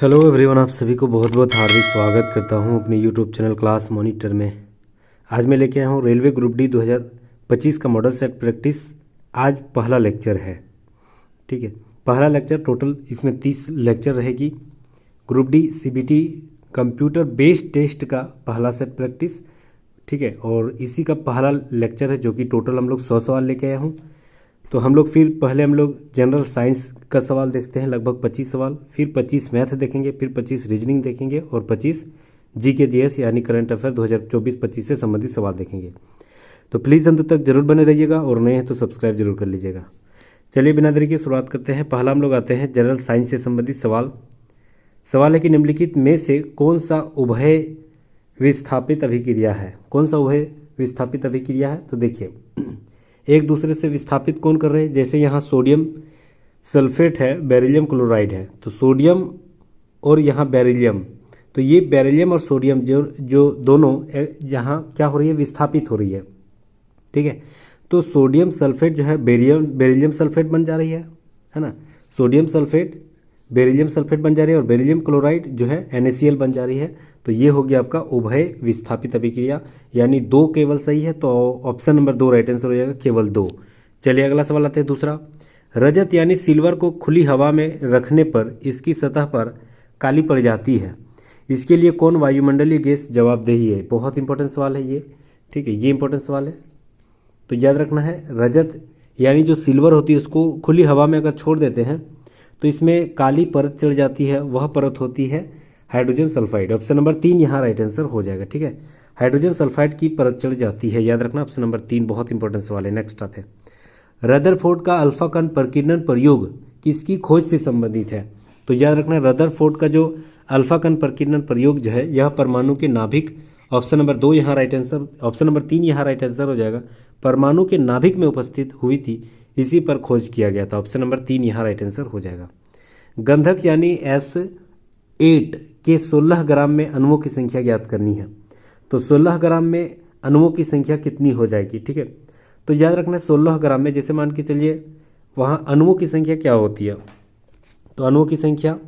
Hello everyone, आप सभी को बहुत बहुत हार्दिक स्वागत करता हूं अपने यूट्यूब चैनल क्लास मॉनिटर में। आज मैं लेके आया हूं रेलवे ग्रुप डी 2025 का मॉडल सेट प्रैक्टिस। आज पहला लेक्चर है, ठीक है। पहला लेक्चर, टोटल इसमें 30 लेक्चर रहेगी। Group D CBT computer based test का पहला सेट प्रैक्टिस, ठीक है। और इसी का पहला लेक्चर है जो कि टोटल हम लोग 100 सवाल लेके आया हूँ। तो हम लोग फिर पहले हम लोग जनरल साइंस का सवाल देखते हैं, लगभग 25 सवाल, फिर 25 मैथ देखेंगे, फिर 25 रीजनिंग देखेंगे और 25 जीके जीएस यानी करंट अफेयर 2024-25 से संबंधित सवाल देखेंगे। तो प्लीज़ अंत तक जरूर बने रहिएगा और नए हैं तो सब्सक्राइब जरूर कर लीजिएगा। चलिए बिना देरी के शुरुआत करते हैं। पहला हम लोग आते हैं जनरल साइंस से संबंधित सवाल। सवाल है कि निम्नलिखित में से कौन सा उभय विस्थापित अभिक्रिया है। कौन सा उभय विस्थापित अभिक्रिया है? तो देखिए, एक दूसरे से विस्थापित कौन कर रहे हैं। जैसे यहाँ सोडियम सल्फेट है, बेरिलियम क्लोराइड है, तो सोडियम और यहाँ बेरिलियम, तो ये बेरिलियम और सोडियम जो दोनों यहाँ क्या हो रही है, विस्थापित हो रही है, ठीक है। तो सोडियम सल्फेट जो है बेरिलियम सल्फेट बन जा रही है ना। सोडियम सल्फेट बेरिलियम सल्फेट बन जा रही है और बेरिलियम क्लोराइड जो है NaCl बन जा रही है। तो ये हो गया आपका उभय विस्थापित अभिक्रिया, यानी दो केवल सही है। तो ऑप्शन नंबर 2 राइट आंसर हो जाएगा, केवल 2। चलिए अगला सवाल आते हैं दूसरा। रजत यानी सिल्वर को खुली हवा में रखने पर इसकी सतह पर काली पड़ जाती है। इसके लिए कौन वायुमंडलीय गैस जवाबदेही है? बहुत इंपॉर्टेंट सवाल है ये, ठीक है। ये इंपॉर्टेंट सवाल है, तो याद रखना है। रजत यानी जो सिल्वर होती है उसको खुली हवा में अगर छोड़ देते हैं तो इसमें काली परत चढ़ जाती है। वह परत होती है हाइड्रोजन सल्फाइड। ऑप्शन नंबर 3 यहाँ राइट आंसर हो जाएगा, ठीक है। हाइड्रोजन सल्फाइड की परत चढ़ जाती है, याद रखना। ऑप्शन नंबर 3 बहुत इंपॉर्टेंट सवाल है। नेक्स्ट आते हैं, रदरफोर्ड का अल्फा कण प्रकीर्णन प्रयोग किसकी खोज से संबंधित है? तो याद रखना, रदरफोर्ड का जो अल्फा कण प्रकीर्णन प्रयोग जो है यह परमाणु के नाभिक, ऑप्शन नंबर 2 यहाँ राइट आंसर, ऑप्शन नंबर 3 यहाँ राइट आंसर हो जाएगा, परमाणु के नाभिक में उपस्थित हुई थी, इसी पर खोज किया गया था। ऑप्शन नंबर 3 यहाँ राइट आंसर हो जाएगा। गंधक यानी S8 के 16 ग्राम में अणुओं की संख्या ज्ञात करनी है। तो 16 ग्राम में अणुओं की संख्या कितनी हो जाएगी, ठीक है। तो याद रखना 16 ग्राम में, जैसे मान के चलिए वहाँ अणुओं की संख्या क्या होती है, तो अणुओं की संख्या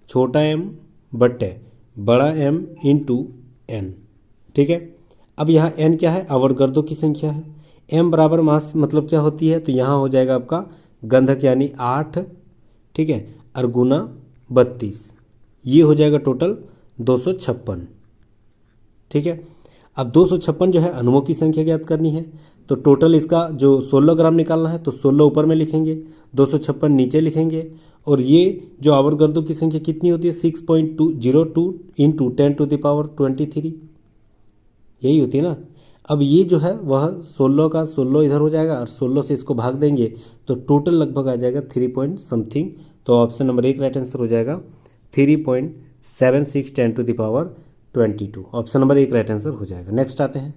छोटा m बटे बड़ा M इंटू n, ठीक है। अब यहाँ n क्या है? अवोगाद्रो की संख्या है। m बराबर मास मतलब क्या होती है, तो यहाँ हो जाएगा आपका गंधक यानी 8, ठीक है, और गुना 32, ये हो जाएगा टोटल 256, ठीक है। अब 256 जो है अणुओं की संख्या ज्ञात करनी है, तो टोटल इसका जो 16 ग्राम निकालना है, तो 16 ऊपर में लिखेंगे, 256 नीचे लिखेंगे, और ये जो अवोगाद्रो की संख्या कितनी होती है 6.202 इंटू 10⁻23, यही होती है ना। अब ये जो है वह 16 का 16 इधर हो जाएगा और 16 से इसको भाग देंगे तो टोटल लगभग आ जाएगा 3 पॉइंट समथिंग। तो ऑप्शन नंबर 1 राइट आंसर हो जाएगा 3.76 10⁻22। ऑप्शन नंबर 1 राइट आंसर हो जाएगा। नेक्स्ट आते हैं,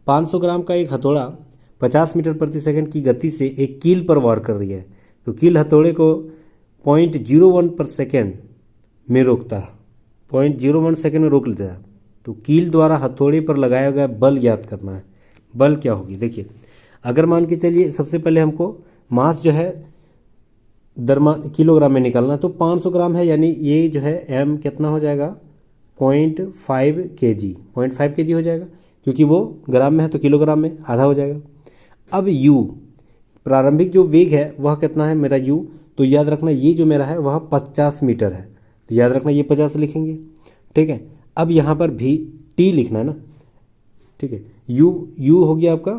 500 ग्राम का एक हथौड़ा 50 मीटर प्रति सेकंड की गति से एक कील पर वार कर रही है। तो कील हथौड़े को 0.01 पर सेकेंड में रोकता है, 0.01 सेकेंड में रोक लेता है। तो कील द्वारा हथौड़े पर लगाया गया बल ज्ञात करना है। बल क्या होगी? देखिए, अगर मान के चलिए सबसे पहले हमको मास जो है किलोग्राम में निकालना, तो 500 ग्राम है, यानी ये जो है m कितना हो जाएगा 0.5 kg, 0.5 kg हो जाएगा, क्योंकि वो ग्राम में है तो किलोग्राम में आधा हो जाएगा। अब u प्रारंभिक जो वेग है वह कितना है मेरा u, तो याद रखना ये जो मेरा है वह 50 मीटर है, तो याद रखना ये 50 लिखेंगे, ठीक है। अब यहाँ पर भी t लिखना है ना, ठीक है। u हो गया आपका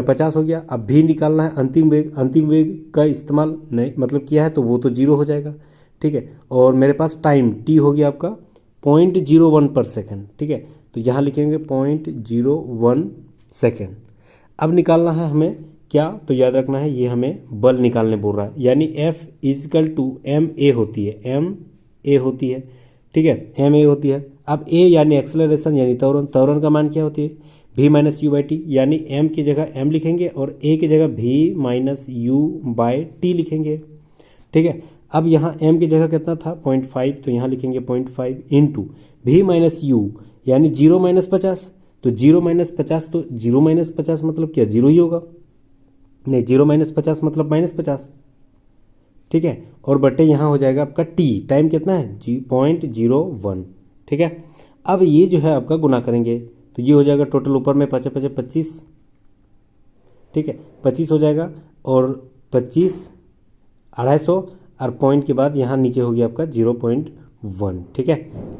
50 हो गया। अब भी निकालना है अंतिम वेग का इस्तेमाल नहीं मतलब किया है तो वो तो 0 हो जाएगा, ठीक है। और मेरे पास टाइम t हो गया आपका 0.01 पर सेकेंड, ठीक है। तो यहाँ लिखेंगे 0.01 सेकेंड। अब निकालना है हमें क्या, तो याद रखना है ये हमें बल निकालने बोल रहा है, यानी F = ma होती है, ma होती है, ठीक है, ma होती है। अब a यानी एक्सेलरेशन यानी त्वरण का मान क्या होती है v-u/t, यानी m की जगह m लिखेंगे और a की जगह v-u/t लिखेंगे, ठीक है। अब यहाँ m की जगह कितना था 0.5, तो यहाँ लिखेंगे 0.5 इंटू v-u यानी 0-50, तो 0-50, तो 0-50 मतलब क्या 0 ही होगा, नहीं 0-50 मतलब -50, ठीक है, और बटे यहाँ हो जाएगा आपका टी, टाइम कितना है 0.01, ठीक है। अब ये जो है आपका गुना करेंगे तो ये हो जाएगा टोटल, ऊपर में 5 5 25, ठीक है 25 हो जाएगा, और 25 250, और पॉइंट के बाद यहाँ नीचे हो गया आपका 0.1, ठीक है।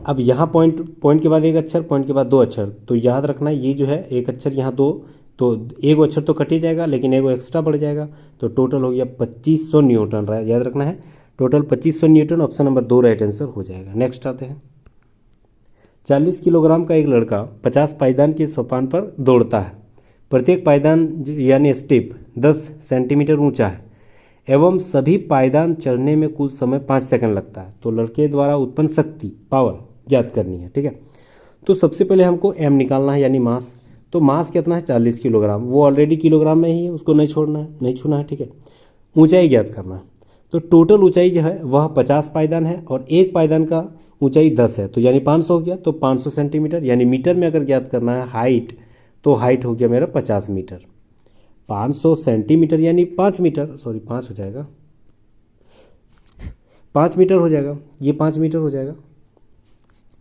अब यहाँ पॉइंट के बाद एक अक्षर, पॉइंट के बाद दो अक्षर, तो याद रखना ये जो है एक अक्षर यहाँ दो, तो एक अक्षर तो कट ही जाएगा लेकिन एक एक्स्ट्रा बढ़ जाएगा, तो टोटल हो गया 2500 न्यूटन रहा, याद रखना है total 2500 Newton, option number 2 right answer हो जाएगा। नेक्स्ट आते हैं, 40 किलोग्राम का एक लड़का 50 पायदान के सोपान पर दौड़ता है। प्रत्येक पायदान यानी स्टेप 10 सेंटीमीटर ऊंचा है एवं सभी पायदान चढ़ने में कुल समय 5 सेकंड लगता है। तो लड़के द्वारा उत्पन्न शक्ति पावर ज्ञात करनी है, ठीक है। तो सबसे पहले हमको एम निकालना है यानी मास। तो मास कितना है 40 किलोग्राम, वो ऑलरेडी किलोग्राम में ही है, उसको नहीं छोड़ना है, नहीं छूना है, ठीक है। ऊंचाई ज्ञात करना है, तो टोटल ऊंचाई जो है वह 50 पायदान है और एक पायदान का ऊंचाई 10 है, तो यानी 500 हो गया, तो 500 सेंटीमीटर, यानी मीटर में अगर ज्ञात करना है हाइट, तो हाइट हो गया मेरा 50 मीटर। 500 सेंटीमीटर यानी 5 मीटर, सॉरी 5 हो जाएगा, 5 मीटर हो जाएगा, ये 5 मीटर हो जाएगा,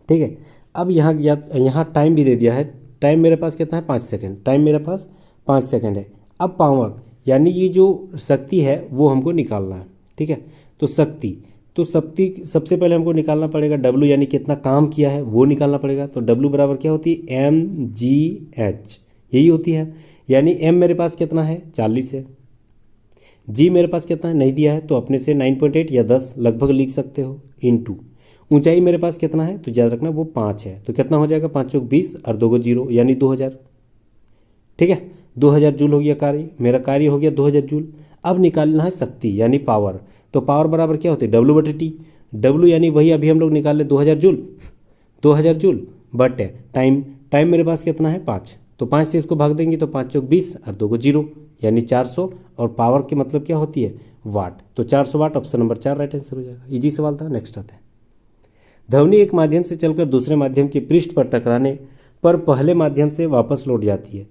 ठीक है। अब यहाँ टाइम भी दे दिया है, टाइम मेरे पास कितना है 5 सेकंड, टाइम मेरे पास 5 सेकंड है। अब पावर यानी ये जो शक्ति है वो हमको निकालना है, ठीक है। तो शक्ति सबसे पहले हमको निकालना पड़ेगा W, यानी कितना काम किया है वो निकालना पड़ेगा। तो W बराबर क्या होती है mgh, यही होती है, यानी m मेरे पास कितना है 40 है, g मेरे पास कितना है नहीं दिया है, तो अपने से 9.8 या 10 लगभग लिख सकते हो, इनटू ऊंचाई मेरे पास कितना है, तो याद रखना वो 5 है, तो कितना हो जाएगा 5 चौक 20 और 2 को 0 यानी 2000, ठीक है। 2000 जूल हो गया कार्य, मेरा कार्य हो गया 2000 जूल। अब निकालना है शक्ति यानी पावर, तो पावर बराबर क्या होती है W बटे टी, W यानी वही अभी हम लोग निकाल ले 2000 जूल बटे टाइम मेरे पास कितना है 5, तो 5 से इसको भाग देंगे तो 5 चौक 20 और 2 को 0 यानी 400, और पावर की मतलब क्या होती है वाट, तो 400 वाट, ऑप्शन नंबर 4 राइट आंसर हो जाएगा। इजी सवाल था। नेक्स्ट आता है, ध्वनि एक माध्यम से चलकर दूसरे माध्यम के पृष्ठ पर टकराने पर पहले माध्यम से वापस लौट जाती है।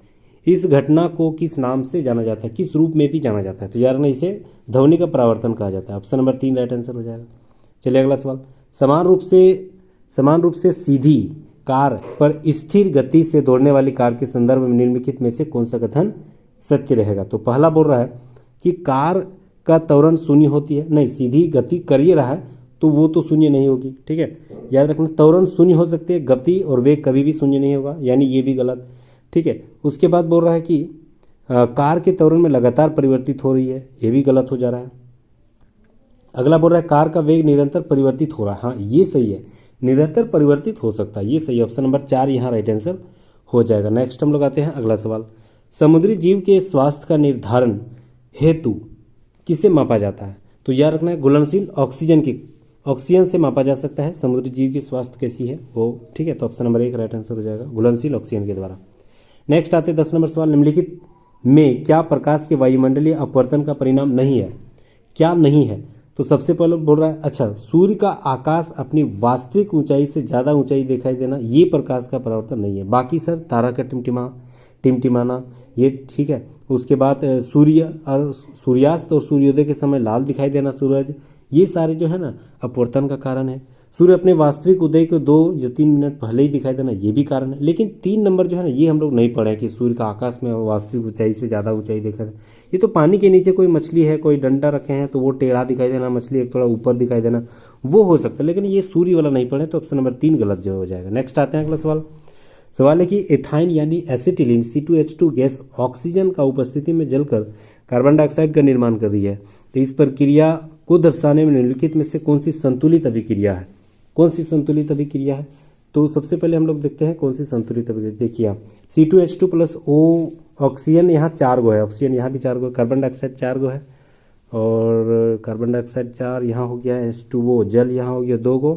इस घटना को किस नाम से जाना जाता है, किस रूप में भी जाना जाता है, तो यार ना इसे ध्वनि का परावर्तन कहा जाता है, ऑप्शन नंबर 3 राइट आंसर हो जाएगा। चलिए अगला सवाल, समान रूप से सीधी कार पर स्थिर गति से दौड़ने वाली कार के संदर्भ में निम्नलिखित में से कौन सा कथन सत्य रहेगा। तो पहला बोल रहा है कि कार का त्वरण शून्य होती है, नहीं सीधी गति कर ही रहा है तो वो तो शून्य नहीं होगी, ठीक है। याद रखना त्वरण शून्य हो सकती है, गति और वेग कभी भी शून्य नहीं होगा, यानी ये भी गलत, ठीक है। उसके बाद बोल रहा है कि कार के त्वरण में लगातार परिवर्तित हो रही है, ये भी गलत हो जा रहा है। अगला बोल रहा है कार का वेग निरंतर परिवर्तित हो रहा है, हाँ ये सही है, निरंतर परिवर्तित हो सकता है, ये सही है, ऑप्शन नंबर 4 यहाँ राइट आंसर हो जाएगा। नेक्स्ट हम लोग आते हैं अगला सवाल, समुद्री जीव के स्वास्थ्य का निर्धारण हेतु किसे मापा जाता है। तो याद रखना है घुलनशील ऑक्सीजन से मापा जा सकता है समुद्री जीव की स्वास्थ्य कैसी है वो, ठीक है। तो ऑप्शन नंबर 1 राइट आंसर हो जाएगा, घुलनशील ऑक्सीजन के द्वारा। नेक्स्ट आते 10 नंबर सवाल, निम्नलिखित में क्या प्रकाश के वायुमंडलीय अपवर्तन का परिणाम नहीं है, क्या नहीं है। तो सबसे पहले बोल रहा है अच्छा सूर्य का आकाश अपनी वास्तविक ऊंचाई से ज़्यादा ऊंचाई दिखाई देना, ये प्रकाश का परावर्तन नहीं है। बाकी सर तारा का टिमटिमाना ये ठीक है। उसके बाद सूर्यास्त और सूर्योदय के समय लाल दिखाई देना सूरज, ये सारे जो है ना अपवर्तन का कारण है। सूर्य अपने वास्तविक उदय को 2 या 3 मिनट पहले ही दिखाई देना, ये भी कारण है। लेकिन 3 नंबर जो है ना ये हम लोग नहीं पढ़े कि सूर्य का आकाश में वास्तविक ऊंचाई से ज़्यादा ऊंचाई देखा है। ये तो पानी के नीचे कोई मछली है, कोई डंडा रखे हैं तो वो टेढ़ा दिखाई देना, मछली एक थोड़ा ऊपर दिखाई देना, वो हो सकता है, लेकिन ये सूर्य वाला नहीं पढ़े, तो ऑप्शन नंबर 3 गलत जो हो जाएगा। नेक्स्ट आते हैं अगला सवाल है कि एथाइन यानी एसिटिलीन C2H2 गैस ऑक्सीजन का उपस्थिति में जलकर कार्बन डाइऑक्साइड का निर्माण कर रही है। तो इस प्रक्रिया को दर्शाने में निम्नलिखित में से कौन सी संतुलित अभिक्रिया है, कौन सी संतुलित अभिक्रिया है। तो सबसे पहले हम लोग देखते हैं कौन सी संतुलित अभिक्रिया। देखिए C2H2 प्लस O ऑक्सीजन यहाँ 4 गो है, ऑक्सीजन यहाँ भी 4 गो, कार्बन डाइऑक्साइड 4 गो है, और कार्बन डाइऑक्साइड 4 यहाँ हो गया, H2O जल यहाँ हो गया 2 गो।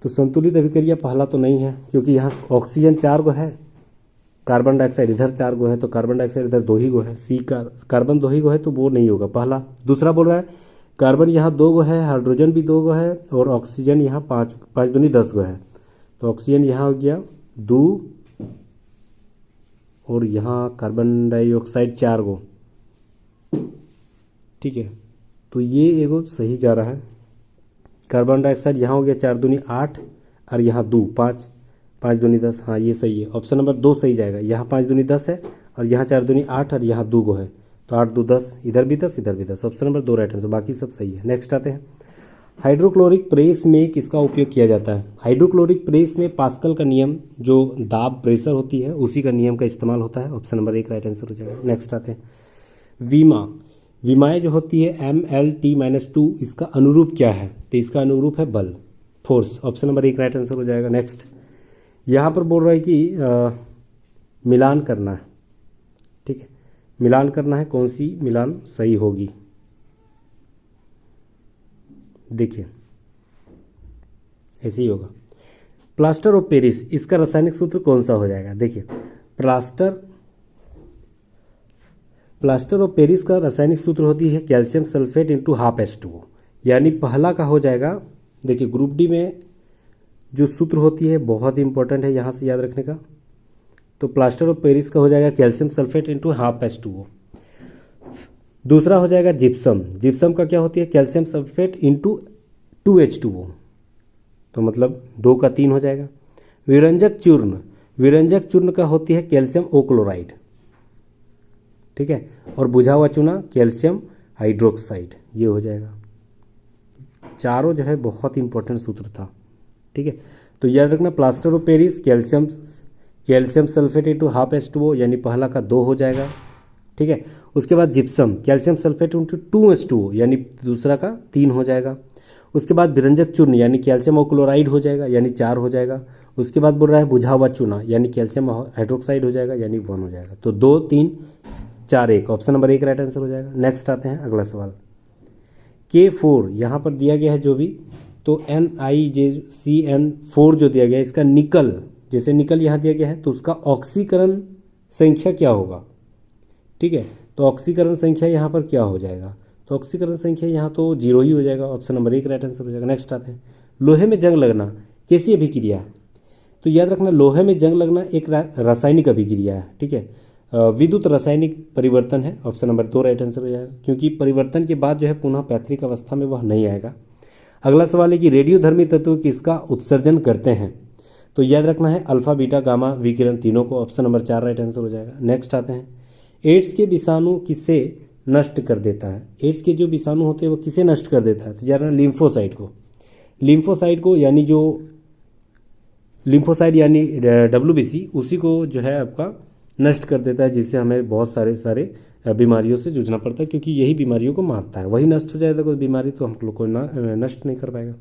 तो संतुलित अभिक्रिया पहला तो नहीं है क्योंकि यहाँ ऑक्सीजन 4 गो है, कार्बन डाइऑक्साइड इधर 4 गो है, तो कार्बन डाइऑक्साइड इधर 2 ही गो है, कार्बन 2 ही गो है, तो वो नहीं होगा पहला। दूसरा बोल रहा है कार्बन यहाँ 2 गो है, हाइड्रोजन भी 2 गो है, और ऑक्सीजन यहाँ 5 दूनी 10 गो है, तो ऑक्सीजन यहाँ हो गया 2, और यहाँ कार्बन डाइऑक्साइड 4 गो, ठीक है, तो ये एगो सही जा रहा है। कार्बन डाइऑक्साइड यहाँ हो गया 4 दूनी 8 और यहाँ 2 5, 5 दूनी 10, हाँ ये सही है, ऑप्शन नंबर 2 सही जाएगा। यहाँ 5 दूनी 10 है और यहाँ 4 दूनी 8 और यहाँ 2 गो है, तो 8 2 10, इधर भी 10 इधर भी 10, ऑप्शन नंबर 2 राइट आंसर, बाकी सब सही है। नेक्स्ट आते हैं, हाइड्रोक्लोरिक प्रेस में किसका उपयोग किया जाता है? हाइड्रोक्लोरिक प्रेस में पास्कल का नियम, जो दाब प्रेशर होती है उसी का नियम का इस्तेमाल होता है, ऑप्शन नंबर 1 राइट आंसर हो जाएगा। नेक्स्ट आते हैं, वीमा, विमाएँ जो होती है MLT-2, इसका अनुरूप क्या है? तो इसका अनुरूप है बल, force, option number 1 right answer हो जाएगा। नेक्स्ट, यहाँ पर बोल रहा है कि मिलान करना है, ठीक है, मिलान करना है, कौन सी मिलान सही होगी? देखिए ऐसे ही होगा, प्लास्टर ऑफ पेरिस, इसका रासायनिक सूत्र कौन सा हो जाएगा? देखिए प्लास्टर ऑफ पेरिस का रासायनिक सूत्र होती है calcium sulphate into half H2O, यानी पहला का हो जाएगा। देखिए ग्रुप डी में जो सूत्र होती है बहुत इंपॉर्टेंट है यहाँ से याद रखने का, तो प्लास्टर ऑफ पेरिस का हो जाएगा calcium sulphate into half H2O। दूसरा हो जाएगा जिप्सम, जिप्सम का क्या होती है? कैल्शियम सल्फेट इंटू 2H2O, तो मतलब 2 का 3 हो जाएगा। विरंजक चूर्ण, विरंजक चूर्ण का होती है कैल्शियम ओक्लोराइड, ठीक है, और बुझा हुआ चूना कैल्शियम हाइड्रोक्साइड, ये हो जाएगा। चारों जो है बहुत इंपॉर्टेंट सूत्र था, ठीक है, तो याद रखना plaster of Paris calcium sulphate into half H2O, यानी पहला का 2 हो जाएगा, ठीक है। उसके बाद gypsum calcium sulphate into 2H2O, यानी दूसरा का 3 हो जाएगा। उसके बाद विरंजक चूर्ण यानी कैल्शियम ओक्लोराइड हो जाएगा, यानी 4 हो जाएगा। उसके बाद बोल रहा है बुझा हुआ चूना यानी कैल्शियम हाइड्रोक्साइड हो जाएगा, यानी 1 हो जाएगा। तो 2 3 4 1, ऑप्शन नंबर 1 राइट आंसर हो जाएगा। नेक्स्ट आते हैं अगला सवाल, K4 यहाँ पर दिया गया है जो भी, तो NiJCN4 जो दिया गया है, इसका निकल, जैसे निकल यहाँ दिया गया है तो उसका ऑक्सीकरण संख्या क्या होगा? ठीक है, तो ऑक्सीकरण संख्या यहाँ पर क्या हो जाएगा? तो ऑक्सीकरण संख्या यहाँ तो 0 ही हो जाएगा, ऑप्शन नंबर 1 राइट आंसर हो जाएगा। नेक्स्ट आते हैं, लोहे में जंग लगना कैसी अभिक्रिया है? तो याद रखना लोहे में जंग लगना एक रासायनिक अभिक्रिया है, ठीक है, विद्युत रासायनिक परिवर्तन है, ऑप्शन नंबर 2 राइट आंसर हो जाएगा, क्योंकि परिवर्तन के बाद जो है पुनः पैतृक अवस्था में वह नहीं आएगा। अगला सवाल है कि रेडियोधर्मी तत्व किसका उत्सर्जन करते हैं? तो याद रखना है अल्फा बीटा गामा विकिरण तीनों को, ऑप्शन नंबर 4 राइट आंसर हो जाएगा। नेक्स्ट आते हैं, एड्स के विषाणु किसे नष्ट कर देता है? एड्स के जो विषाणु होते हैं वो किसे नष्ट कर देता है? तो याद रखना लिम्फोसाइट को यानी जो लिम्फोसाइट यानी WBC, उसी को जो है आपका नष्ट कर देता है, जिससे हमें बहुत सारे बीमारियों से जूझना पड़ता है, क्योंकि यही बीमारियों को मारता है। वही नष्ट हो जाएगा कोई बीमारी तो हम लोग को नष्ट नहीं कर पाएगा।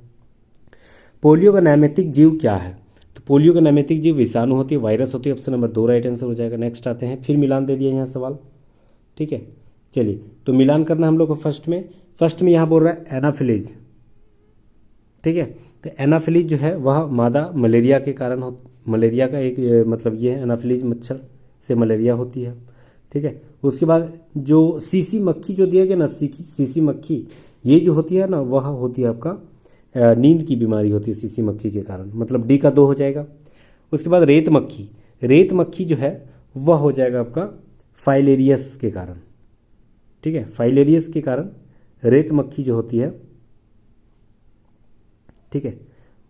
पोलियो का नैमित्तिक जीव क्या है? तो पोलियो का नैमित्तिक जीव विषाणु होती है, वायरस होती है, ऑप्शन नंबर 2 राइट आंसर हो जाएगा। नेक्स्ट आते हैं, फिर मिलान दे दिया यहाँ सवाल, ठीक है, चलिए तो मिलान करना हम लोग को फर्स्ट में यहाँ बोल रहा है एनाफिलीज, ठीक है, तो एनाफिलीज जो है वह मादा मलेरिया के कारण मलेरिया का एक मतलब ये है, एनाफिलीज मच्छर से मलेरिया होती है, ठीक है। उसके बाद जो सीसी मक्खी जो दिया गया ना, सीसी मक्खी ये जो होती है ना, वह होती है आपका नींद की बीमारी होती है सीसी मक्खी के कारण, मतलब D का 2 हो जाएगा। उसके बाद रेत मक्खी जो है वह हो जाएगा आपका फाइलेरियस के कारण, ठीक है, फाइलेरियस के कारण रेत मक्खी जो होती है, ठीक है,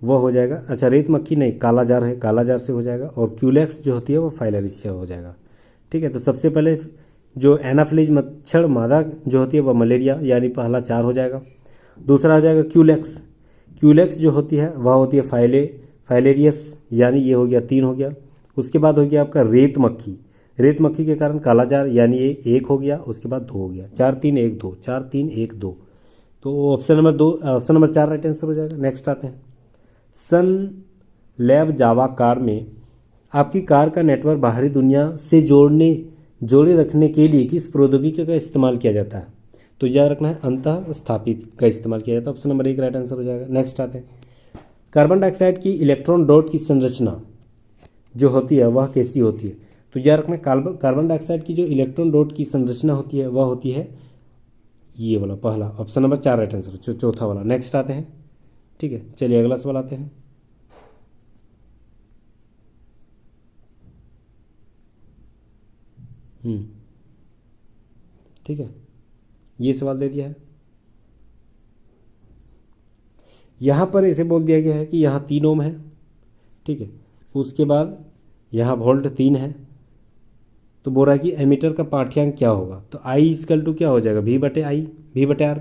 वह हो जाएगा। अच्छा रेत मक्खी नहीं, कालाजार है, कालाजार से हो जाएगा। और क्यूलेक्स जो होती है वो फाइलेरियस से हो जाएगा, ठीक है। तो सबसे पहले जो एनाफिलीज मच्छर मादा जो होती है वह मलेरिया, यानी पहला 4 हो जाएगा। दूसरा हो जाएगा क्यूलेक्स जो होती है वह होती है फाइलेरियस, यानी ये हो गया 3 हो गया। उसके बाद हो गया आपका रेत मक्खी के कारण कालाजार, यानी ये 1 हो गया। उसके बाद 2 हो गया, 4 3 1 2, 4 3 1 2, तो ऑप्शन नंबर 4 राइट आंसर हो जाएगा। नेक्स्ट आते हैं, सन लैब जावा कार में आपकी कार का नेटवर्क बाहरी दुनिया से जोड़े रखने के लिए किस प्रौद्योगिकी का इस्तेमाल किया जाता है? तो याद रखना है अंतः स्थापित का इस्तेमाल किया जाता है, ऑप्शन नंबर 1 राइट आंसर हो जाएगा। नेक्स्ट आते हैं, कार्बन डाइऑक्साइड की इलेक्ट्रॉन डॉट की संरचना जो होती है वह कैसी होती है? तो याद रखना कार्बन डाइऑक्साइड की जो इलेक्ट्रॉन डॉट की संरचना होती है वह होती है ये वाला पहला, ऑप्शन नंबर 4 राइट आंसर, चौथा वाला। नेक्स्ट आते हैं, ठीक है, चलिए अगला सवाल आते हैं, ठीक है, ये सवाल दे दिया है। यहाँ पर ऐसे बोल दिया गया है कि यहाँ 3 ओम है, ठीक है। उसके बाद यहाँ वोल्ट 3 है, तो बोल रहा है कि एमीटर का पाठ्यांक क्या होगा। तो आई इजकल टू क्या हो जाएगा, V बटे आई, V बटे आर।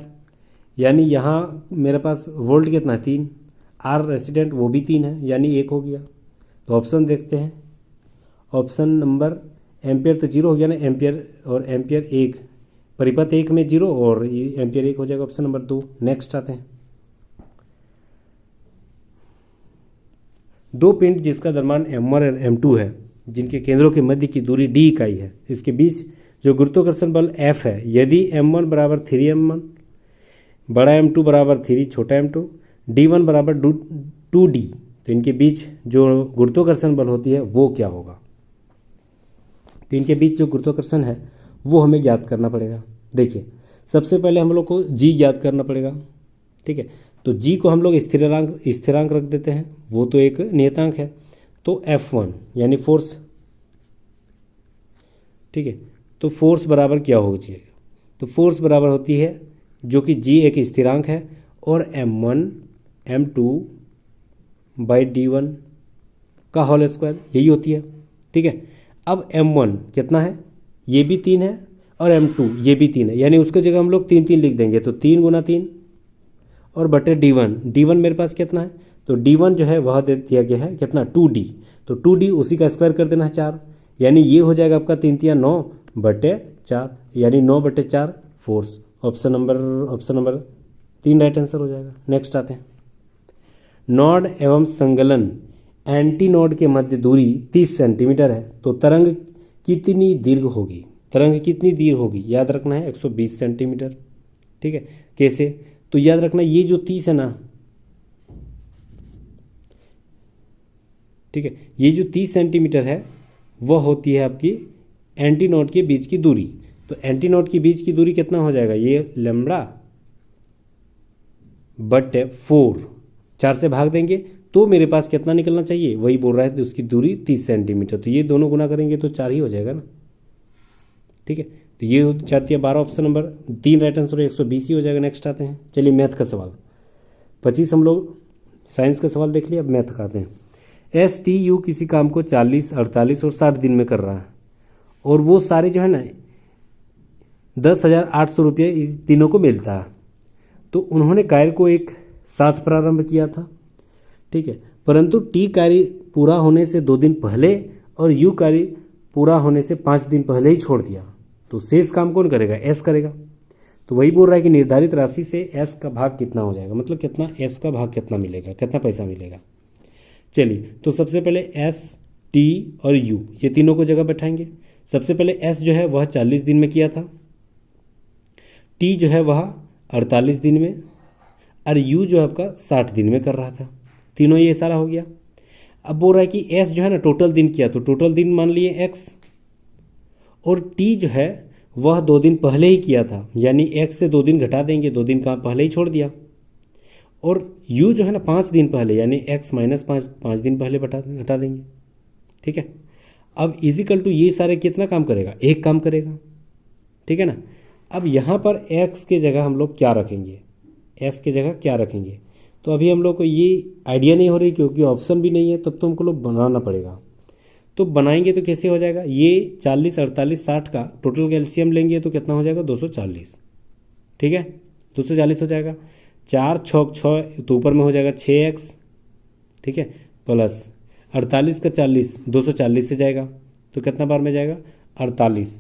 यानी यहाँ मेरे पास वोल्ट कितना है 3, आर रेसिडेंट वो भी 3 है, यानी 1 हो गया। तो ऑप्शन देखते हैं, ऑप्शन नंबर एम्पियर तो 0 हो गया ना, एम्पियर और एम्पियर 1, परिपथ 1 में 0 और एम्पियर 1 हो जाएगा, ऑप्शन नंबर 2। नेक्स्ट आते हैं, 2 पिंड जिसका द्रव्यमान m1 और m2 है, जिनके केंद्रों के मध्य की दूरी d इकाई है, इसके बीच जो गुरुत्वाकर्षण बल F है, यदि m1 बराबर 3m1, बड़ा m2 बराबर 3 छोटा m2, d1 बराबर 2d, तो इनके बीच जो गुरुत्वाकर्षण बल होती है वो क्या होगा। तो इनके बीच जो गुरुत्वाकर्षण है वो हमें ज्ञात करना पड़ेगा। देखिए सबसे पहले हम लोग को g ज्ञात करना पड़ेगा, ठीक है। तो g को हम लोग स्थिरांक रख देते हैं, वो तो एक नियतांक है। तो F1 यानी फोर्स, ठीक है। तो फोर्स बराबर क्या होगी, तो फोर्स बराबर होती है जो कि g एक स्थिरांक है और m1 m2 बाई d1 का होल स्क्वायर, यही होती है, ठीक है। अब m1 कितना है, ये भी 3 है, और m2 ये भी 3 है, यानी उसके जगह हम लोग 3 3 लिख देंगे। तो 3 गुना 3 और बटे d1 मेरे पास कितना है, तो d1 जो है वह दे दिया गया है कितना 2d, तो 2d उसी का स्क्वायर कर देना है 4, यानी ये हो जाएगा आपका 3 3 9 बटे 4, यानी 9 बटे 4 force. Option number 3 right answer हो जाएगा। नेक्स्ट आते हैं, नोड एवं संगलन एंटी नोड के मध्य दूरी 30 सेंटीमीटर है, तो तरंग कितनी दीर्घ होगी, तरंग कितनी दीर्घ होगी, याद रखना है 120 सेंटीमीटर, ठीक है। कैसे, तो याद रखना ये जो 30 है ना, ठीक है, ये जो 30 सेंटीमीटर है वह होती है आपकी एंटी नोड के बीच की दूरी। तो एंटी नोड के बीच की दूरी कितना हो जाएगा, ये लैम्बडा बटे 4, 4 से भाग देंगे तो मेरे पास कितना निकलना चाहिए, वही बोल रहा है, तो उसकी दूरी 30 सेंटीमीटर। तो ये दोनों गुना करेंगे तो 4 ही हो जाएगा ना, ठीक है। तो ये 4 या 12, ऑप्शन नंबर 3 राइट आंसर 120 ही हो जाएगा। नेक्स्ट आते हैं, चलिए मैथ का सवाल, 25 हम लोग साइंस का सवाल देख लिया, अब मैथ का आते हैं। STU किसी काम को 40, 48 और 60 दिन में कर रहा है, और वो सारे जो है ना 10,800 रुपये इस तीनों को मिलता है। तो उन्होंने कार्य को एक साथ प्रारंभ किया था, ठीक है, परंतु T कार्य पूरा होने से 2 दिन पहले और U कार्य पूरा होने से 5 दिन पहले ही छोड़ दिया, तो शेष काम कौन करेगा, S करेगा। तो वही बोल रहा है कि निर्धारित राशि से S का भाग कितना हो जाएगा, मतलब कितना S का भाग कितना मिलेगा, कितना पैसा मिलेगा। चलिए तो सबसे पहले S, T और U ये तीनों को जगह बैठाएंगे। सबसे पहले S जो है वह 40 दिन में किया था, T जो है वह 48 दिन में, और U जो है आपका 60 दिन में कर रहा था। तीनों ये सारा हो गया। अब बोल रहा है कि S जो है ना टोटल दिन किया, तो टोटल दिन मान लिए X, और T जो है वह 2 दिन पहले ही किया था, यानी X से 2 दिन घटा देंगे, 2 दिन का पहले ही छोड़ दिया, और U जो है ना 5 दिन पहले, यानी X माइनस 5 दिन पहले घटा देंगे, ठीक है। अब इजिकल टू ये सारे कितना काम करेगा, एक काम करेगा, ठीक है ना। अब यहाँ पर X के जगह हम लोग क्या रखेंगे, S के जगह क्या रखेंगे, तो अभी हम लोग को ये आइडिया नहीं हो रही, क्योंकि ऑप्शन भी नहीं है, तब तो हमको लोग बनाना पड़ेगा। तो बनाएंगे तो कैसे हो जाएगा, ये 40, 48, 60 का टोटल कैल्शियम लेंगे तो कितना हो जाएगा 240, ठीक है, 240 हो जाएगा। 4 6 6 तो ऊपर में हो जाएगा 6x, ठीक है, प्लस 48 का 40 240 से जाएगा, तो कितना बार में जाएगा 48,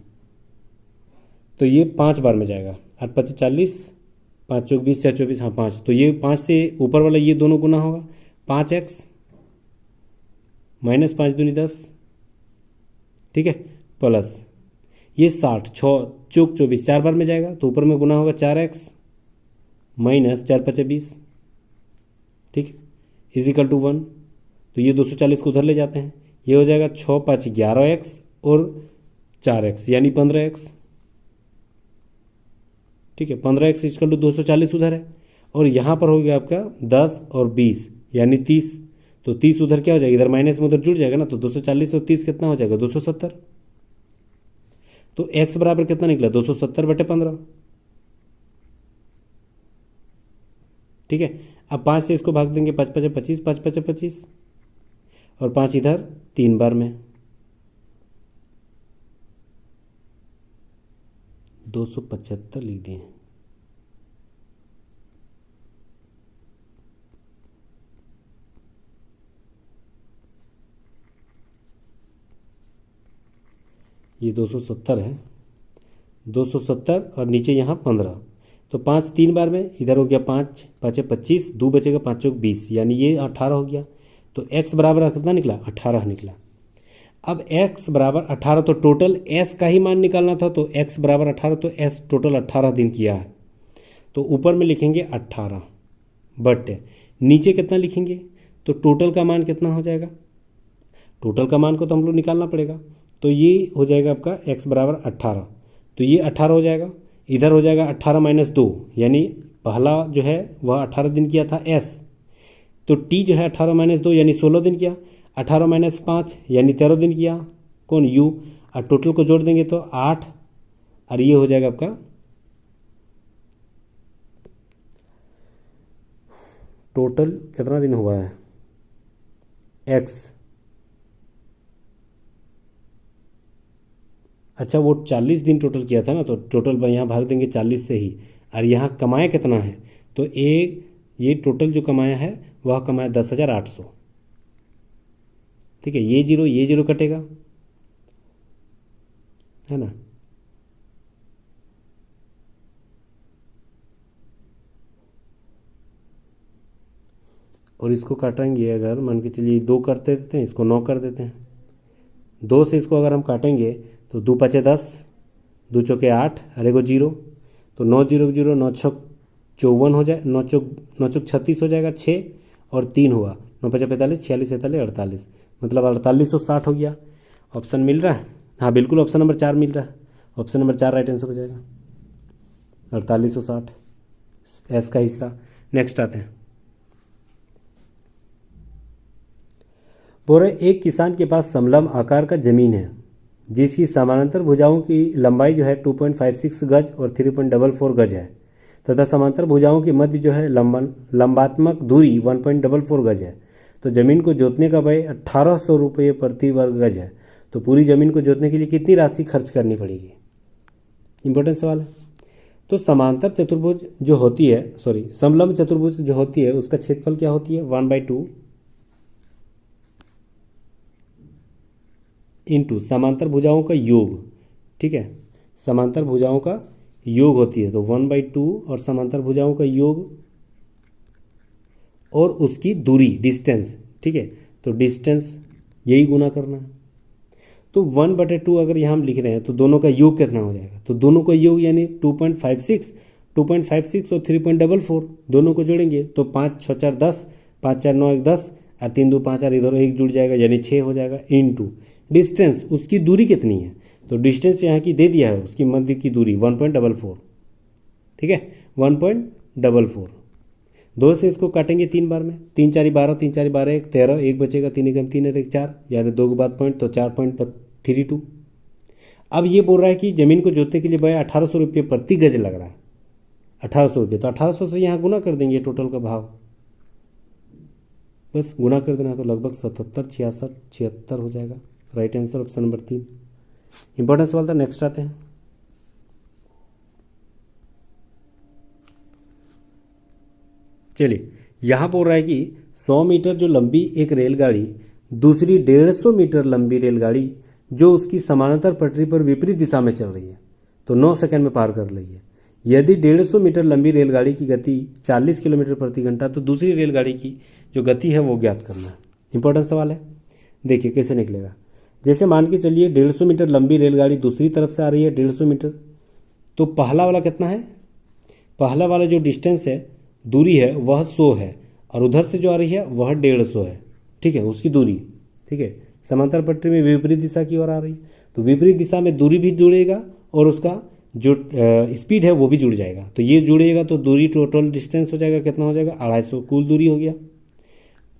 तो ये 5 बार में जाएगा, 8 5 40, 5 चौक 20, 4 24, हाँ 5, तो ये 5 से ऊपर वाला ये दोनों गुना होगा, 5x माइनस 5 दूनी 10, ठीक है, प्लस ये 60, 6 चौक 24 4 बार में जाएगा, तो ऊपर में गुना होगा 4x माइनस 4 5 20, ठीक, इजिकल टू 1। तो ये 240 को उधर ले जाते हैं, ये हो जाएगा 6 5 11x और 4x यानी 15x, ठीक है, 15x इजिकल टू 240 उधर है, और यहाँ पर हो गया आपका 10 और 20 यानी 30, तो 30 उधर क्या हो जाएगा, इधर माइनस में उधर जुड़ जाएगा ना, तो 240 और 30 कितना हो जाएगा 270। तो x बराबर कितना निकला 270 बटे 15, ठीक है। अब 5 से इसको भाग देंगे, 5 5 25, 5 5 25 और 5 इधर 3 बार में 275 लिख दिए। ये 270 है, 270 और नीचे यहाँ 15, तो 5 3 बार में इधर हो गया 5 5 25, 2 बचेगा 5 चौक 20, यानी ये 18 हो गया। तो x बराबर कितना निकला? 18 निकला। अब x बराबर 18, तो टोटल s का ही मान निकालना था, तो x बराबर 18, तो s टोटल 18 दिन किया है, तो ऊपर में लिखेंगे 18 बट नीचे कितना लिखेंगे? तो टोटल का मान कितना हो जाएगा? टोटल का मान को तो हम लोग निकालना पड़ेगा, तो ये हो जाएगा आपका x बराबर 18, तो ये 18 हो जाएगा। इधर हो जाएगा 18 माइनस 2, यानी पहला जो है वह 18 दिन किया था s, तो t जो है 18 माइनस 2 यानी 16 दिन किया। 18 माइनस 5 यानी 13 दिन किया, कौन? u। और टोटल को जोड़ देंगे तो 8, और ये हो जाएगा आपका टोटल कितना दिन हुआ है x। अच्छा, वो 40 दिन टोटल किया था ना, तो टोटल यहाँ भाग देंगे 40 से ही, और यहाँ कमाया कितना है? तो ये टोटल जो कमाया है वह कमाया 10,800, ठीक है। ये जीरो कटेगा, है ना। और इसको काटेंगे अगर मान के चलिए 2 करते देते हैं, इसको 9 कर देते हैं। 2 से इसको अगर हम काटेंगे तो 2 5 10, 2 चौके 8 और एगो 0, तो 9 0 0, 9 छक 54 हो जाए, 9 चौक 36 हो जाएगा, 6 और 3 हुआ, 9 5 45, 46 47 48, मतलब 4860 हो गया। ऑप्शन मिल रहा है? हाँ बिल्कुल, ऑप्शन नंबर 4 मिल रहा है। ऑप्शन नंबर 4 राइट आंसर हो जाएगा, 4860 एस का हिस्सा। नेक्स्ट आते हैं। बोल रहे एक किसान के पास समलम्ब आकार का जमीन है जिसकी समानांतर भुजाओं की लंबाई जो है 2.56 गज और 3.44 गज है तथा समांतर भुजाओं की मध्य जो है लंबात्मक दूरी 1.44 गज है। तो ज़मीन को जोतने का व्यय 1800 रुपये प्रति वर्ग गज है। तो पूरी ज़मीन को जोतने के लिए कितनी राशि खर्च करनी पड़ेगी? इंपॉर्टेंट सवाल है। तो समांतर चतुर्भुज जो होती है, समलंब चतुर्भुज जो होती है उसका क्षेत्रफल क्या होती है? 1/2 इंटू समांतर भुजाओं का योग, ठीक है। समांतर भुजाओं का योग होती है, तो 1/2 और समांतर भुजाओं का योग और उसकी दूरी, डिस्टेंस, ठीक है। तो डिस्टेंस यही गुना करना है। तो 1/2 अगर यहाँ हम लिख रहे हैं तो दोनों का योग कितना हो जाएगा? तो दोनों का योग यानी 2.56 और 3.44 दोनों को जोड़ेंगे तो 5 6 4 10, 5 4 9 1 10 और 3 2 5 और इधर 1 जुड़ जाएगा यानी 6 हो जाएगा। इनटू डिस्टेंस, उसकी दूरी कितनी है? तो डिस्टेंस यहाँ की दे दिया है, उसकी मध्य की दूरी 1.44, ठीक है, 1.44। 2 से इसको काटेंगे 3 बार में, 3 4 12, 3 4 12 1 13, 1 बचेगा, 3 1 3 1 4, यानी 2 के बाद पॉइंट, तो 4.32। अब ये बोल रहा है कि ज़मीन को जोतने के लिए भाई 1800 रुपये प्रति गज लग रहा है, 1800 रुपये। तो 1800 से यहाँ गुना कर देंगे टोटल का भाव, बस गुना कर देना, तो लगभग 77 66 76 हो जाएगा। Right answer option number 3। Important सवाल था। नेक्स्ट आते हैं। चलिए, यहाँ बोल रहा है कि 100 मीटर जो लंबी एक रेलगाड़ी दूसरी 150 मीटर लंबी रेलगाड़ी जो उसकी समानांतर पटरी पर विपरीत दिशा में चल रही है तो 9 सेकंड में पार कर रही है। यदि 150 मीटर लंबी रेलगाड़ी की गति 40 किलोमीटर प्रति घंटा, तो दूसरी रेलगाड़ी की जो गति है वो ज्ञात करना है। इंपॉर्टेंट सवाल है, देखिए कैसे निकलेगा। जैसे मान के चलिए 150 मीटर लंबी रेलगाड़ी दूसरी तरफ से आ रही है 150 मीटर, तो पहला वाला कितना है? पहला वाला जो डिस्टेंस है, दूरी है, वह 100 है, और उधर से जो आ रही है वह 150 है, ठीक है, उसकी दूरी, ठीक है। समांतर पटरी में विपरीत दिशा की ओर आ रही है, तो विपरीत दिशा में दूरी भी जुड़ेगा और उसका जो स्पीड है वो भी जुड़ जाएगा। तो ये जुड़ेगा तो दूरी, टोटल डिस्टेंस हो जाएगा, कितना हो जाएगा? 250 कुल दूरी हो गया।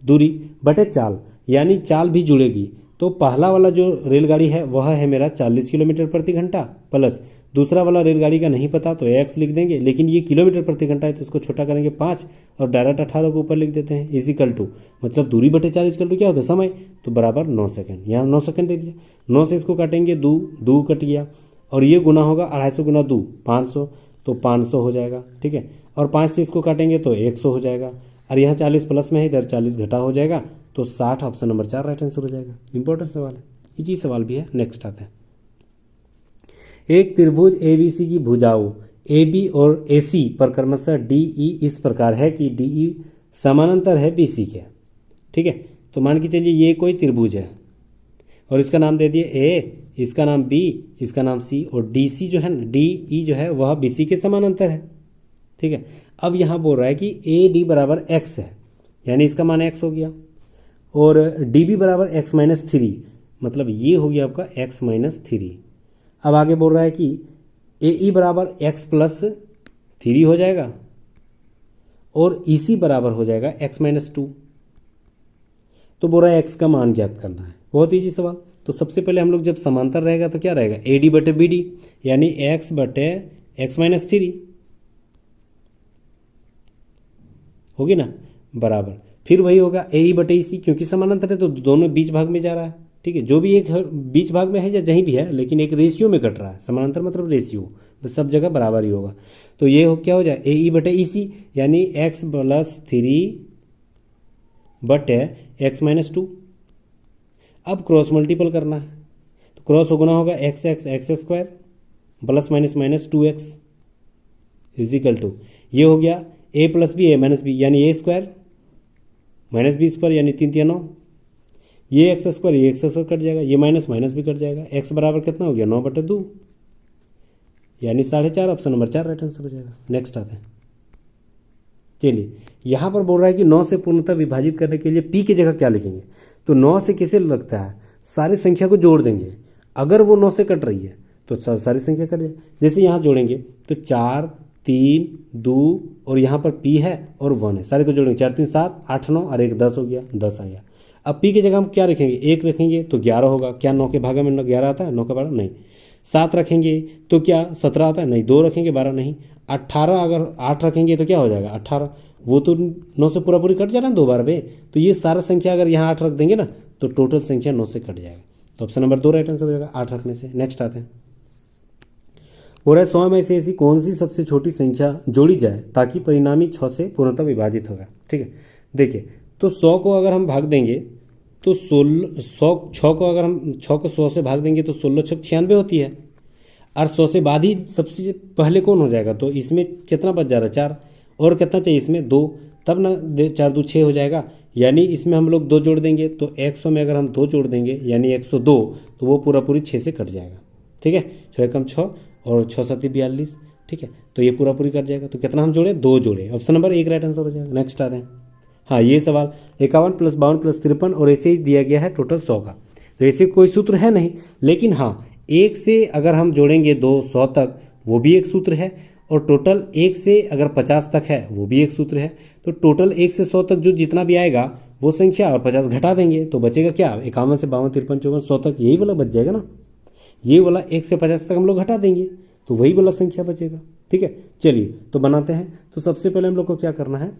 दूरी बटे चाल, यानी चाल भी जुड़ेगी। तो पहला वाला जो रेलगाड़ी है वह है मेरा 40 किलोमीटर प्रति घंटा प्लस दूसरा वाला रेलगाड़ी का नहीं पता तो एक्स लिख देंगे, लेकिन ये किलोमीटर प्रति घंटा है तो इसको छोटा करेंगे 5 और डायरेक्ट 18 को ऊपर लिख देते हैं। इजिकल टू मतलब दूरी बटे 4 इजिकल टू क्या होता है समय, तो बराबर 9 सेकंड। यहाँ 9 सेकंड दे दिया, 9 से इसको काटेंगे 2, 2 कट गया और ये गुना होगा 250 गुना 2 500, तो 500 हो जाएगा। ठीक है, और 5 से इसको काटेंगे तो 100 हो जाएगा, और यहाँ 40 प्लस में है, इधर 40 घटा हो जाएगा, तो 60 ऑप्शन नंबर 4 राइट आंसर हो जाएगा। इंपॉर्टेंट सवाल है, इजी सवाल भी है। नेक्स्ट आता है, एक त्रिभुज एबीसी की भुजाओं AB और AC पर क्रमशः DE इस प्रकार है कि DE समानांतर है BC के। ठीक है, तो मान के चलिए ये कोई त्रिभुज है और इसका नाम दे दिए A, इसका नाम B, इसका नाम C, और DC जो है ना, DE जो है वह BC के समानांतर है। ठीक है, अब यहाँ बोल रहा है कि AD बराबर x है, यानी इसका मान x हो गया, और DB बराबर x माइनस 3, मतलब ये हो गया आपका x माइनस 3। अब आगे बोल रहा है कि AE बराबर x प्लस 3 हो जाएगा और EC बराबर हो जाएगा x माइनस 2। तो बोल रहा है x का मान ज्ञात करना है, बहुत ईजी सवाल। तो सबसे पहले हम लोग जब समांतर रहेगा तो क्या रहेगा, AD बटे BD यानी x बटे x माइनस 3 होगी ना, बराबर फिर वही होगा AE बटे EC, क्योंकि समानांतर है तो दोनों बीच भाग में जा रहा है। ठीक है, जो भी एक बीच भाग में है या जहीं भी है, लेकिन एक रेशियो में कट रहा है, समानांतर मतलब रेशियो, बस सब जगह बराबर ही होगा। तो ये क्या हो जाए AE बटे EC यानी x प्लस 3 बटे x माइनस 2। अब क्रॉस मल्टीपल करना है, तो क्रॉस गुना होगा x square plus minus minus 2x equal to, ये हो गया a plus B a minus B यानी a square minus B square यानी 3 3 9, ये एक्स स्क्वायर कट जाएगा, ये माइनस माइनस भी कट जाएगा, x बराबर कितना हो गया 9 बटे 2 यानी 4.5, ऑप्शन नंबर 4 राइट आंसर हो जाएगा। नेक्स्ट आते हैं, चलिए यहाँ पर बोल रहा है कि 9 से पूर्णतः विभाजित करने के लिए p की जगह क्या लिखेंगे, तो 9 से कैसे लगता है, सारी संख्या को जोड़ देंगे, अगर वो 9 से कट रही है तो सारी संख्या कट जाए। जैसे यहाँ जोड़ेंगे तो 4 3 2 और यहाँ पर p है और 1 है, सारे को जोड़ेंगे 4 3 7 8 9 और 1 10 हो गया, 10 आ गया। अब p की जगह हम क्या रखेंगे, 1 रखेंगे तो 11 होगा, क्या 9 के भागे में 11 आता है, 9 का 12 नहीं। 7 रखेंगे तो क्या 17 आता है, नहीं। 2 रखेंगे 12 नहीं। 18 अगर 8 रखेंगे तो क्या हो जाएगा 18, वो तो 9 से पूरा पूरी कट जाना है 2 बार में, तो ये सारा संख्या अगर यहाँ 8 रख देंगे ना तो टोटल संख्या 9 से कट जाएगा, तो ऑप्शन नंबर 2 राइट आंसर हो जाएगा 8 रखने से। नेक्स्ट आते हैं, हो रहा है 100 में से ऐसी कौन सी सबसे छोटी संख्या जोड़ी जाए ताकि परिणामी 6 से पूर्णतः विभाजित होगा। ठीक है, देखिए तो 100 को अगर हम भाग देंगे तो 6 को अगर हम 6 को 100 से भाग देंगे तो 16 6 96 होती है, और 100 से बाद ही सबसे पहले कौन हो जाएगा, तो इसमें कितना बच जा रहा है 4, और कितना चाहिए इसमें 2, तब ना 4 2 6 हो जाएगा, यानी इसमें हम लोग 2 जोड़ देंगे, तो 100 में अगर हम 2 जोड़ देंगे यानी 102, तो वो पूरा पूरी 6 से कट जाएगा। ठीक है, 6 एकम 6 और 6 7 42, ठीक है, तो ये पूरा पूरी कट जाएगा। तो कितना हम जोड़े, 2 जोड़े, ऑप्शन नंबर 1 राइट आंसर हो जाएगा। नेक्स्ट आते हैं, हाँ ये सवाल 51 + 52 + 53 और ऐसे ही दिया गया है टोटल 100 का, तो ऐसे कोई सूत्र है नहीं, लेकिन हाँ 1 से अगर हम जोड़ेंगे 2 100 तक वो भी एक सूत्र है, और टोटल 1 से अगर 50 तक है वो भी एक सूत्र है। तो टोटल 1 से 100 तक जो जितना भी आएगा वो संख्या और 50 घटा देंगे तो बचेगा क्या, 51 से 52 53 54 100 तक यही वाला बच जाएगा ना, ये वाला 1 से 50 तक हम लोग घटा देंगे तो वही वाला संख्या बचेगा। ठीक है, चलिए तो बनाते हैं। तो सबसे पहले हम लोग को क्या करना है,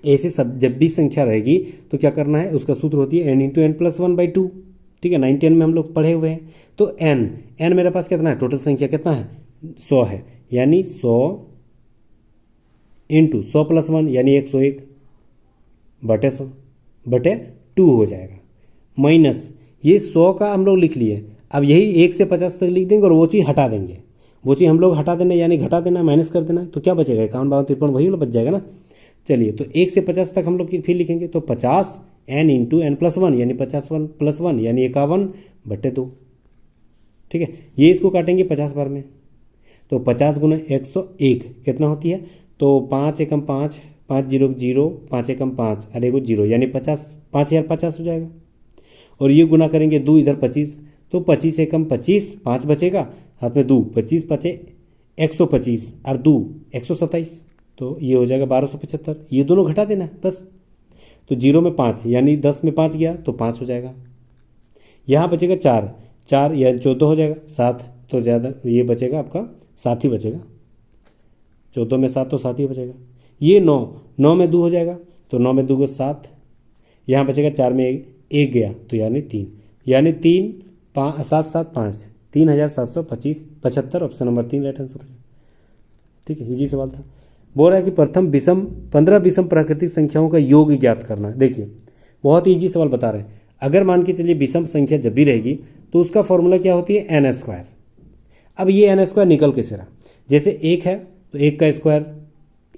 ऐसे सब जब भी संख्या रहेगी तो क्या करना है, उसका सूत्र होती है n × n + 1/2। ठीक है, 9 10 में हम लोग पढ़े हुए हैं। तो n मेरे पास कितना है, टोटल संख्या कितना है 100 है, यानी 100 × 100 + 1 यानी 101 बटे 100 बटे 2 हो जाएगा, माइनस ये 100 का हम लोग लिख लिए। अब यही 1 से 50 तक लिख देंगे और वो चीज़ हटा देंगे, वो चीज़ हम लोग हटा देना यानी घटा देना, माइनस कर देना, तो क्या बचेगा 51 52 53 वही वाला बच जाएगा ना। चलिए तो 1 से 50 तक हम लोग फिर लिखेंगे, तो 50 n × n + 1 यानी 51 + 1 यानी 51 बटे 2। ठीक है, ये इसको काटेंगे 50 बार में, तो 50 × 101 कितना होती है, तो 5 एकम 5 5 0 0 5 एकम 5 और एगो 0 यानी 50 5050 हो जाएगा। और ये गुना करेंगे 2 इधर 25, तो 25 एकम 25 5 बचेगा, हाथ में 2 25 5 125 और 2 127, तो ये हो जाएगा 1275। ये दोनों घटा देना बस, तो 0 में 5 यानी 10 में 5 गया तो 5 हो जाएगा। यहाँ बचेगा 4 4 या 14 हो जाएगा, 7 तो ज़्यादा ये बचेगा आपका 7 ही बचेगा, 14 में 7 तो 7 ही बचेगा। ये 9 में 2 हो जाएगा, तो 9 में 2 को 7, यहाँ बचेगा 4 में 1 गया तो यानी 3, यानी 3 5 7 7 5 3775 ऑप्शन नंबर 3 राइट आंसर। ठीक है, इजी सवाल था। बोल रहा है कि प्रथम 15 विषम प्राकृतिक संख्याओं का योग ज्ञात करना। देखिए बहुत इजी सवाल बता रहे हैं। अगर मान के चलिए विषम संख्या जब भी रहेगी तो उसका फॉर्मूला क्या होती है, एन स्क्वायर। अब ये एन स्क्वायर निकल के रहा, जैसे 1 है तो 1 का स्क्वायर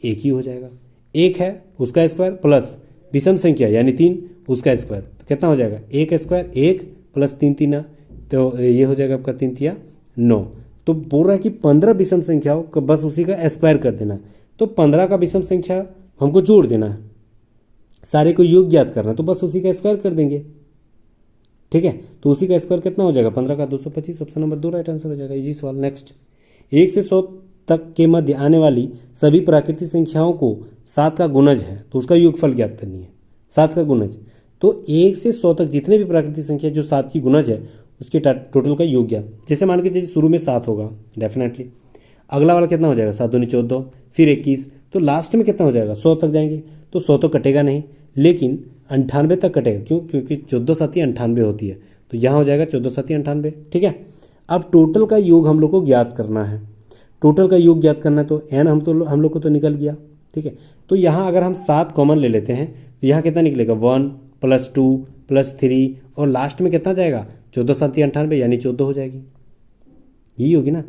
1 ही हो जाएगा, 1 है उसका स्क्वायर प्लस विषम संख्या यानी 3 उसका स्क्वायर, तो कितना हो जाएगा 1 स्क्वायर 1 प्लस 3 3, तो ये हो जाएगा आपका 3 3 9। तो बोल रहा है कि 15 विषम संख्याओं को बस उसी का स्क्वायर कर देना, तो 15 का विषम संख्या हमको जोड़ देना है, सारे को योग ज्ञात करना, तो बस उसी का स्क्वायर कर देंगे। ठीक है, तो उसी का स्क्वायर कितना हो जाएगा 15 का 225, ऑप्शन नंबर 2 राइट आंसर हो जाएगा। इजी सवाल। नेक्स्ट, 1 से 100 तक के मध्य आने वाली सभी प्राकृतिक संख्याओं को 7 का गुणज है तो उसका योगफल ज्ञात करनी है। 7 का गुणज, तो 1 से 100 तक जितने भी प्राकृतिक संख्या जो 7 की गुणज है उसके टोटल का योग ज्ञात। जैसे मान के चलिए शुरू में 7 होगा डेफिनेटली, अगला वाला कितना हो जाएगा 7 दूनी 14, फिर 21, तो लास्ट में कितना हो जाएगा 100 तक जाएंगे, तो 100 तो कटेगा नहीं लेकिन 98 तक कटेगा। क्यों? क्योंकि 14 7 98 होती है, तो यहाँ हो जाएगा 14 7 98। ठीक है, अब टोटल का योग हम लोग को ज्ञात करना है। टोटल का योग ज्ञात करना है तो एन हम लोग को तो निकल गया। ठीक है, तो यहाँ अगर हम 7 कॉमन ले लेते हैं तो यहाँ कितना निकलेगा 1 + 2 + 3 और लास्ट में कितना जाएगा 14 7 98 यानी 14 हो जाएगी, यही होगी ना।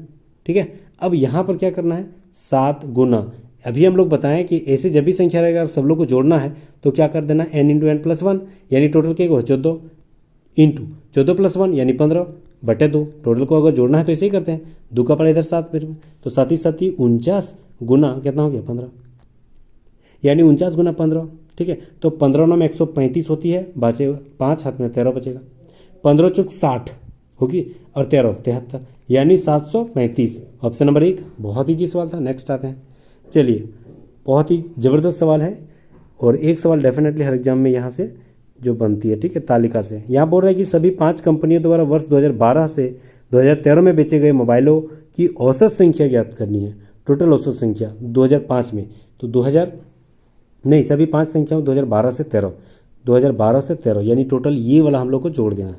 ठीक है, अब यहाँ पर क्या करना है 7 गुना, अभी हम लोग बताएं कि ऐसे जब भी संख्या रहेगा सब लोग को जोड़ना है तो क्या कर देना n × n + 1 यानी टोटल क्या होगा 14 इंटू 14 + 1 यानी 15 बटे 2। टोटल को अगर जोड़ना है तो ऐसे ही करते हैं, 2 का पड़ा इधर 7 फिर में, तो 7 ही 7 49 गुना कितना हो गया 15, यानी 49 गुना 15। ठीक है, तो 15 9 में 135 होती है, बचे 5 हाथ में 13 बचेगा, 15 चौक 60 होगी और 13 73 यानी 735, ऑप्शन नंबर 1। बहुत ही जी सवाल था। नेक्स्ट आते हैं, चलिए बहुत ही ज़बरदस्त सवाल है और एक सवाल डेफिनेटली हर एग्जाम में यहाँ से जो बनती है। ठीक है, तालिका से यहाँ बोल रहा है कि सभी 5 कंपनियों द्वारा वर्ष 2012 से 2013 में बेचे गए मोबाइलों की औसत संख्या ज्ञात करनी है। टोटल औसत संख्या 2005 में, तो सभी 5 संख्याओं 2012 से 13 यानी टोटल ये वाला हम लोग को जोड़ देना है।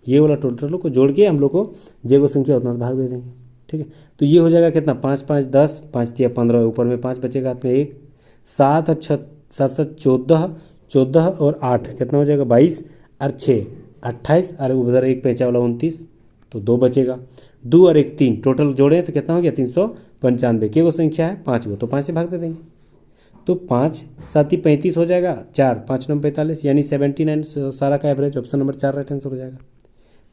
ये वाला टोटल को जोड़ के हम लोग को जो संख्या उतना भाग दे देंगे। ठीक है, तो ये हो जाएगा कितना 5 5 10 5 3 15, ऊपर में 5 बचेगा हाथ में 1, 7 7 14 14 और 8 कितना हो जाएगा 22 और 6 28 और उधर 1 पैंचा वाला 29, तो 2 बचेगा, 2 और 1 3, टोटल जोड़े तो कितना हो गया 395। के वो संख्या है 5 वो, तो 5 से भाग दे देंगे, तो 5 7 ही 35 हो जाएगा, 4 5 9 45 यानी 79 सारा का average, option number 4 right answer हो जाएगा।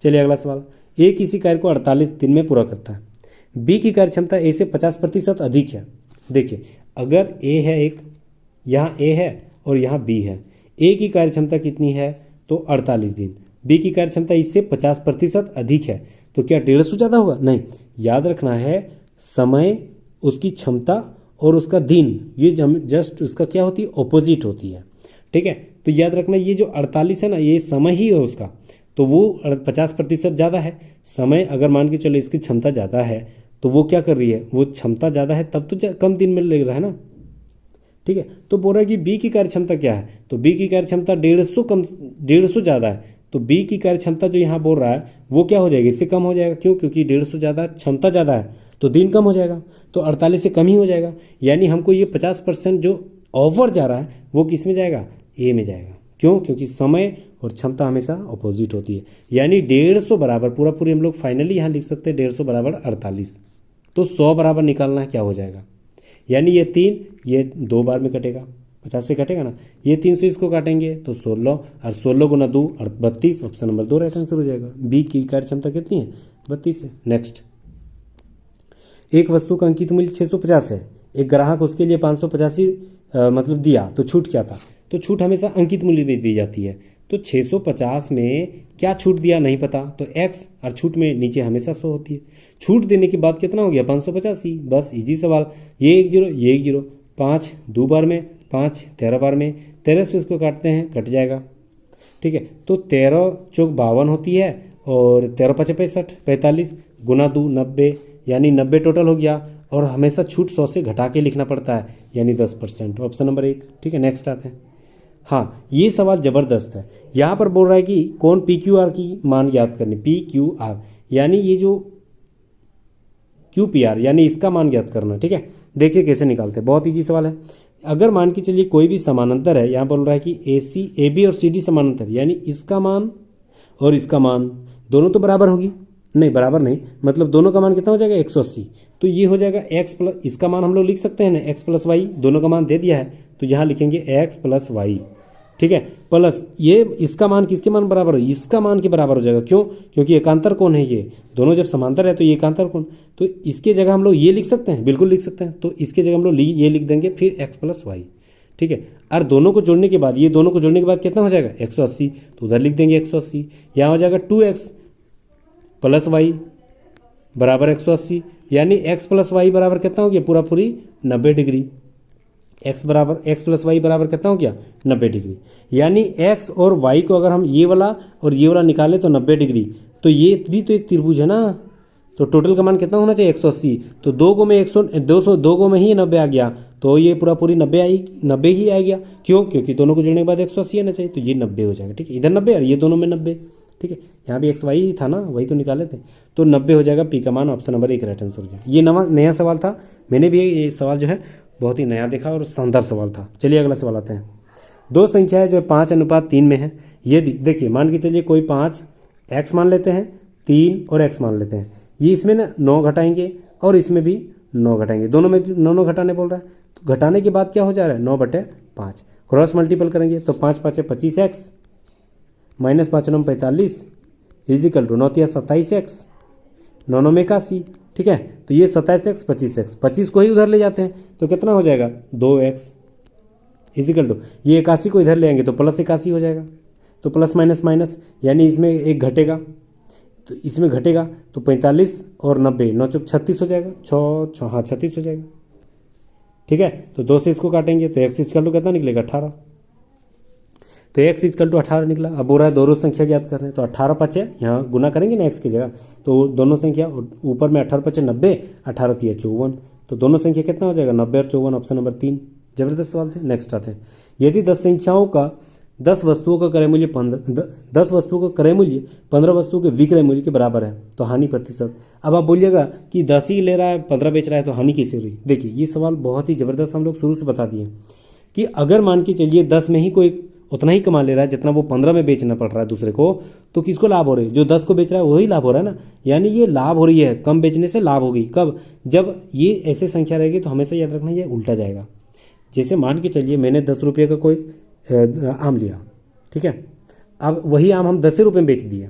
चलिए अगला सवाल, ए किसी कार्य को 48 दिन में पूरा करता है, बी की कार्य क्षमता ए से 50% अधिक है। देखिए अगर ए है एक, यहाँ ए है और यहाँ बी है, ए की कार्य क्षमता कितनी है तो 48 दिन, बी की कार्य क्षमता इससे 50% अधिक है, तो क्या 150 ज़्यादा होगा? नहीं, याद रखना है समय, उसकी क्षमता और उसका दिन ये जस्ट उसका क्या होती है ऑपोजिट होती है। ठीक है, तो याद रखना ये जो 48 है ना ये समय ही है उसका, तो वो 50% ज़्यादा है। समय अगर मान के चलो इसकी क्षमता ज़्यादा है तो वो क्या कर रही है, वो क्षमता ज़्यादा है तब तो कम दिन में लग रहा है ना। ठीक है, तो बोल रहा है कि बी की कार्य क्षमता क्या है, तो बी की कार्य क्षमता 150 ज़्यादा है, तो बी की कार्य क्षमता जो यहाँ बोल रहा है वो क्या हो जाएगी, इससे कम हो जाएगा। क्यों? क्योंकि 150 ज़्यादा क्षमता ज़्यादा है तो दिन कम हो जाएगा, तो 48 से कम ही हो जाएगा, यानी हमको ये 50% जो ओवर जा रहा है वो किस में जाएगा, ए में जाएगा। क्यों? क्योंकि समय और क्षमता हमेशा अपोजिट होती है, यानी 150 बराबर पूरी हम लोग फाइनली यहाँ लिख सकते हैं 150 बराबर 48, तो 100 बराबर निकालना है क्या हो जाएगा, यानी ये 3 ये 2 बार में कटेगा, 50 से कटेगा ना, ये 3 से इसको काटेंगे तो 16 और 16 गुना 2 और 32, ऑप्शन नंबर 2 राइट आंसर हो जाएगा। बी की कार्य क्षमता कितनी है 32 है। नेक्स्ट, एक वस्तु का अंकित मूल्य 650 है, एक ग्राहक उसके लिए 585 मतलब दिया तो छूट क्या था, तो छूट हमेशा अंकित मूल्य में दी जाती है, तो 650 में क्या छूट दिया नहीं पता, तो x और छूट में नीचे हमेशा 100 होती है। छूट देने के बाद कितना हो गया 585, बस इजी सवाल, ये 1 0 ये 1 0, 5 2 बार में 5 13 बार में 13 से इसको काटते हैं कट जाएगा। ठीक है, तो 13 चौक 52 होती है और 13 5 65 45, गुना 2 90, यानी 90 टोटल हो गया। और हमेशा छूट 100 से घटा के लिखना पड़ता है, यानी 10%, ऑप्शन नंबर 1। ठीक है, नेक्स्ट आते हैं। हाँ, ये सवाल ज़बरदस्त है। यहाँ पर बोल रहा है कि कौन पी क्यू आर की मान ज्ञात करनी, पी क्यू आर यानी ये जो क्यू पी आर यानी इसका मान ज्ञात करना। ठीक है, देखिए कैसे निकालते हैं, बहुत ईजी सवाल है। अगर मान के चलिए कोई भी समानांतर है, यहाँ बोल रहा है कि ए बी और सी डी समानांतर, यानी इसका मान और इसका मान दोनों तो बराबर होगी, नहीं बराबर नहीं, मतलब दोनों का मान कितना हो जाएगा 180। तो ये हो जाएगा x प्लस, इसका मान हम लोग लिख सकते हैं ना x प्लस वाई, दोनों का मान दे दिया है तो यहाँ लिखेंगे x प्लस वाई। ठीक है, प्लस ये इसका मान किसके मान बराबर हो, इसका मान के बराबर हो जाएगा। क्यों, क्योंकि एकांतर कोण है, ये दोनों जब समांतर है तो ये एकांतर कोण, तो इसके जगह हम लोग ये लिख सकते हैं, बिल्कुल लिख सकते हैं। तो इसके जगह हम लोग ये लिख देंगे, फिर x प्लस वाई। ठीक है, और दोनों को जोड़ने के बाद, ये दोनों को जोड़ने के बाद कितना हो जाएगा 180, तो उधर लिख देंगे 180। यहाँ हो जाएगा 2x प्लस वाई बराबर 180, यानी x प्लस वाई बराबर कितना हो गया, पूरा पूरी 90 डिग्री। x प्लस वाई बराबर कितना हो गया 90 डिग्री, यानी x और y को अगर हम ये वाला और ये वाला निकालें तो 90 डिग्री। तो ये भी तो एक त्रिभुज है ना, तो टोटल का मान कितना होना चाहिए 180। तो 2 गो में 200 2 गो में ही 90 आ गया, तो ये पूरा पूरी 90 ही आ गया। क्यों, क्योंकि दोनों को जोड़ने के बाद 180 आना चाहिए, तो ये 90 हो जाएगा। ठीक है, इधर 90 और ये दोनों में 90। ठीक है, यहाँ भी एक्स वाई ही था ना, वही तो निकाले थे, तो 90 हो जाएगा, पी का मान ऑप्शन नंबर 1 राइट आंसर हो जाएगा। ये नया सवाल था, मैंने भी ये सवाल जो है बहुत ही नया देखा और शानदार सवाल था। चलिए अगला सवाल आते हैं। दो संख्याएं जो 5:3 में है, यदि देखिए मान के चलिए कोई 5 एक्स मान लेते हैं, 3 और एक्स मान लेते हैं, ये इसमें ना 9 घटाएंगे और इसमें भी 9 घटाएंगे, दोनों में 9 घटाने बोल रहा है। तो घटाने के बाद क्या हो जा रहा है 9/5, क्रॉस मल्टीपल करेंगे तो 5 5 25x minus 5 9 45 is equal to 9 3 27x 9 9 81। ठीक है, तो ये 27x 25x, 25 को ही उधर ले जाते हैं तो कितना हो जाएगा 2x इजिकल टू ये 81 को इधर ले आएंगे तो प्लस 81 हो जाएगा। तो प्लस माइनस माइनस, यानी इसमें एक घटेगा, तो इसमें घटेगा तो 45 और 90 9 चौक 36 हो जाएगा, 6 हाँ 36 हो जाएगा। ठीक है, तो 2 से इसको काटेंगे तो x इक्वल टू कितना निकलेगा 18, तो x इक्वल टू 18 निकला। अब बोल रहा है दोनों संख्या ज्ञात कर रहे हैं, तो 18 5 यहाँ गुना करेंगे ना x की जगह, तो दोनों संख्या ऊपर में 18 5 90, 18 3 54, तो दोनों संख्या कितना हो जाएगा 90 और 54, ऑप्शन नंबर 3। जबरदस्त सवाल थे। नेक्स्ट आते हैं। यदि 10 संख्याओं का 10 वस्तुओं का क्रय मूल्य 10 वस्तुओं का क्रय मूल्य 15 वस्तुओं के विक्रय मूल्य के बराबर है तो हानि प्रतिशत। अब आप बोलिएगा कि 10 ही ले रहा है 15 बेच रहा है तो हानि कैसे हुई। देखिए ये सवाल बहुत ही ज़बरदस्त हम लोग शुरू से बता दिए कि अगर मान के चलिए 10 में ही कोई उतना ही कमा ले रहा है जितना वो 15 में बेचना पड़ रहा है दूसरे को, तो किसको लाभ हो रही है, जो 10 को बेच रहा है वही लाभ हो रहा है ना, यानी ये लाभ हो रही है, कम बेचने से लाभ होगी। कब, जब ये ऐसे संख्या रहेगी तो हमेशा याद रखना ये उल्टा जाएगा। जैसे मान के चलिए मैंने 10 रुपये का कोई आम लिया, ठीक है, अब वही आम हम 10 रुपये में बेच दिए,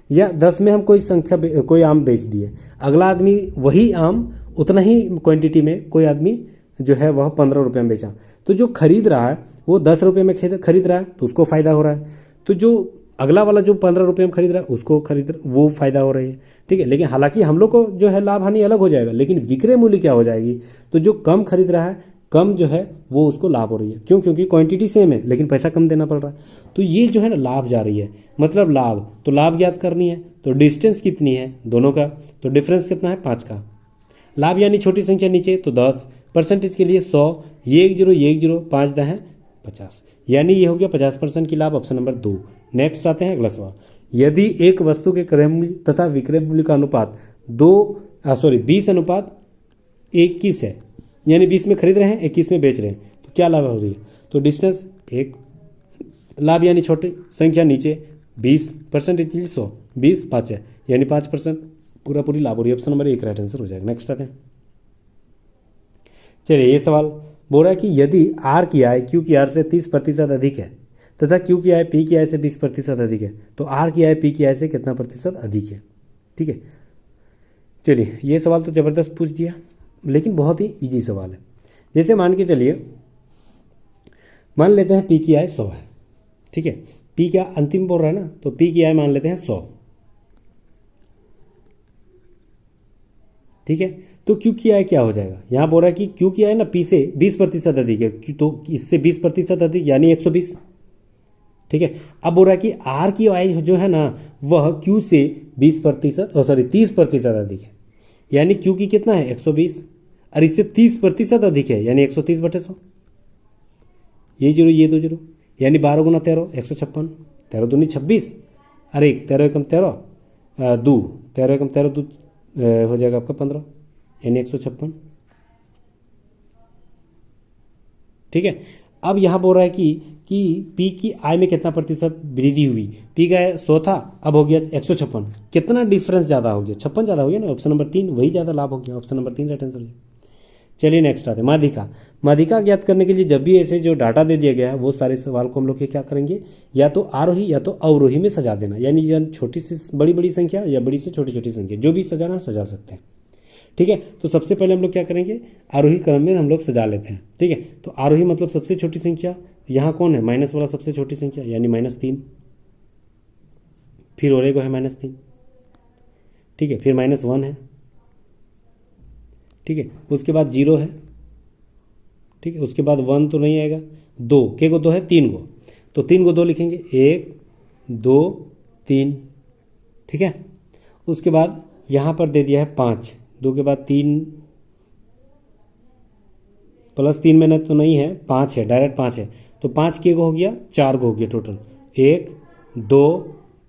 या 10 में हम कोई आम बेच दिए, अगला आदमी वही आम उतना ही क्वांटिटी में कोई आदमी जो है वह 15 रुपये में बेचा, तो जो खरीद रहा है वो 10 रुपये में खरीद रहा है तो उसको फ़ायदा हो रहा है, तो जो अगला वाला जो 15 रुपये में खरीद रहा है उसको वो फ़ायदा हो रही है। ठीक है, लेकिन हालांकि हम लोग को जो है लाभ हानि अलग हो जाएगा, लेकिन विक्रय मूल्य क्या हो जाएगी, तो जो कम खरीद रहा है कम जो है वो उसको लाभ हो रही है। क्यों, क्योंकि क्वांटिटी सेम है लेकिन पैसा कम देना पड़ रहा है, तो ये जो है ना लाभ जा रही है, मतलब लाभ, तो लाभ ज्ञात करनी है तो डिस्टेंस कितनी है दोनों का, तो डिफरेंस कितना है 5 का। लाभ यानी छोटी संख्या नीचे तो 10, परसेंटेज के लिए 100, ये 1 0 ये 1 0 5 10 है 50, यानी ये हो गया 50% की लाभ, ऑप्शन नंबर 2। नेक्स्ट आते हैं अगला सवाल। यदि एक वस्तु के क्रय मूल्य तथा विक्रय मूल्य का अनुपात 20:21 है, यानी 20 में खरीद रहे हैं 21 में बेच रहे हैं, तो क्या लाभ हो रही है, तो डिस्टेंस 1, लाभ यानी छोटी संख्या नीचे 20, परसेंटेज 100, 20 5 है, यानी 5% पूरा पूरी लाभ हो रही है, ऑप्शन नंबर 1 राइट आंसर हो जाएगा। नेक्स्ट आते हैं। चलिए ये सवाल बोल रहा है कि यदि आर की आय क्यू की आर से 30% अधिक है तथा क्यू की आय पी की आय से 20% अधिक है, तो आर की आय पी की आय से कितना प्रतिशत अधिक है। ठीक है, चलिए ये सवाल तो ज़बरदस्त पूछ दिया, लेकिन बहुत ही इजी सवाल है। जैसे मान के चलिए मान लेते हैं पी की आय 100 है, ठीक है, पी का अंतिम बोल रहा है ना, तो पी की आय मान लेते हैं 100, ठीक है, तो क्यू की आय क्या हो जाएगा, यहाँ बोल रहा है कि क्यू की आय ना पी से 20% अधिक है, तो इससे 20% अधिक यानी 120, ठीक है। अब बोल रहा है कि आर की आय जो है ना वह क्यू से 30% अधिक है, यानी क्यू की कितना है 120 और इससे 30% अधिक है यानी 130/100। ये जीरो ये 2 जीरो यानी 12 गुना 13 156, 13 दूनी 26 अरे 13 एकम 13 दो 13 एकम 13 दो हो जाएगा आपका 15 यानी 156। ठीक है। अब यहाँ बोल रहा है कि पी की आय में कितना प्रतिशत वृद्धि हुई। पी का 100 था, अब हो गया 156। कितना डिफरेंस ज़्यादा हो गया, 56 ज़्यादा हो गया ना। ऑप्शन नंबर 3 वही ज़्यादा लाभ हो गया, ऑप्शन नंबर 3 राइट आंसर हो गया। चलिए नेक्स्ट आते हैं माध्यिका। माध्यिका ज्ञात करने के लिए जब भी ऐसे जो डाटा दे दिया गया है वो सारे सवाल को हम लोग क्या करेंगे, या तो आरोही या तो अवरोही में सजा देना, यानी छोटी से बड़ी संख्या या बड़ी से छोटी संख्या जो भी सजाना सजा सकते हैं। ठीक है। तो सबसे पहले हम लोग क्या करेंगे, आरोही क्रम में हम लोग सजा लेते हैं। ठीक है। तो आरोही मतलब सबसे छोटी संख्या, यहाँ कौन है माइनस वाला सबसे छोटी संख्या यानी -3, फिर ओरेगो है -3। ठीक है। फिर -1 है। ठीक है। उसके बाद 0 है। ठीक है। उसके बाद 1 तो नहीं आएगा, 2 के को 2 है, 3 को तो 3 को 2 लिखेंगे 1 2 3। ठीक है। उसके बाद यहाँ पर दे दिया है 5, 2 के बाद 3 +3 में तो नहीं है, 5 है, डायरेक्ट 5 है तो 5 के को हो गया 4 को हो गया टोटल 1 2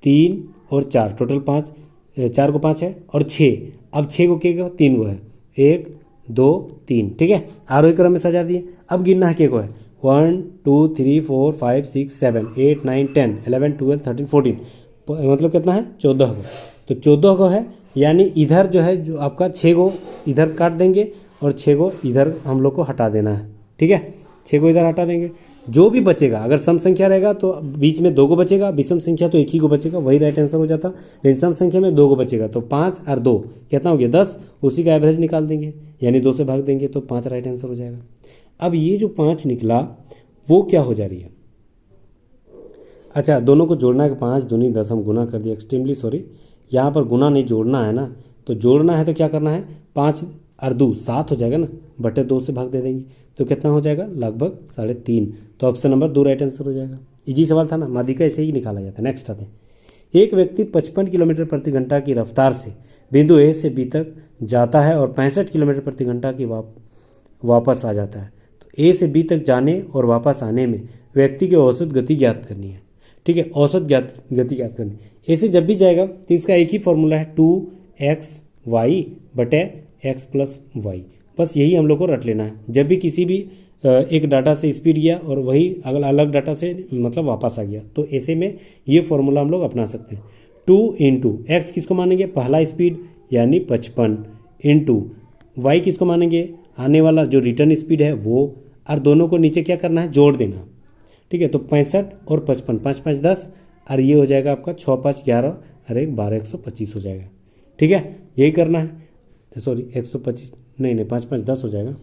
3 और 4 टोटल 5, 4 को 5 है और 6। अब 6 को के को 3 को है 1 2 3। ठीक है। आरोही क्रम में सजा दिए। अब गिनना है के को है 1 2 3 4 5 6 7 8 9 10 11 12 13 14 मतलब कितना है 14 को। तो 14 को है यानी इधर जो है जो आपका 6 को इधर काट देंगे और 6 को इधर हम लोग को हटा देना है। ठीक है। 6 को इधर हटा देंगे, जो भी बचेगा अगर सम संख्या रहेगा तो बीच में 2 को बचेगा, विषम संख्या तो 1 ही को बचेगा, वही राइट आंसर हो जाता। लेकिन सम संख्या में 2 को बचेगा तो 5 और 2 कितना हो गया 10, उसी का एवरेज निकाल देंगे यानी 2 से भाग देंगे तो 5 राइट आंसर हो जाएगा। अब ये जो 5 निकला वो क्या हो जा रही है, अच्छा दोनों को जोड़ना है, 5 दूनी 10 हम गुना कर दिया, एक्सट्रीमली सॉरी, यहाँ पर गुना नहीं जोड़ना है ना, तो जोड़ना है तो क्या करना है 5 और 2 7 हो जाएगा ना, बटे 2 से भाग दे देंगे तो कितना हो जाएगा लगभग 3.5। तो ऑप्शन नंबर 2 राइट आंसर हो जाएगा। इजी सवाल था ना, माध्यिका ऐसे ही निकाला जाता है। नेक्स्ट आते हैं, एक व्यक्ति 55 किलोमीटर प्रति घंटा की रफ्तार से बिंदु ए से बी तक जाता है और 65 किलोमीटर प्रति घंटा की वापस आ जाता है। तो ए से बी तक जाने और वापस आने में व्यक्ति की औसत गति ज्ञात करनी है। ठीक है। औसत गति ज्ञात करनी, ए से जब भी जाएगा तो इसका एक ही फॉर्मूला है 2xy बटे x + y, बस यही हम लोग को रट लेना है। जब भी किसी भी एक डाटा से स्पीड गया और वही अगला अलग डाटा से मतलब वापस आ गया तो ऐसे में ये फॉर्मूला हम लोग अपना सकते हैं। 2 × x किसको मानेंगे पहला स्पीड यानी 55 इंटू y किसको मानेंगे आने वाला जो रिटर्न स्पीड है वो, और दोनों को नीचे क्या करना है जोड़ देना। ठीक है। तो 65 और 55 5 5 10 और ये हो जाएगा आपका 6 5 11 और 1 12 125 हो जाएगा। ठीक है। यही करना है, सॉरी 125 नहीं 5 5 10 हो जाएगा,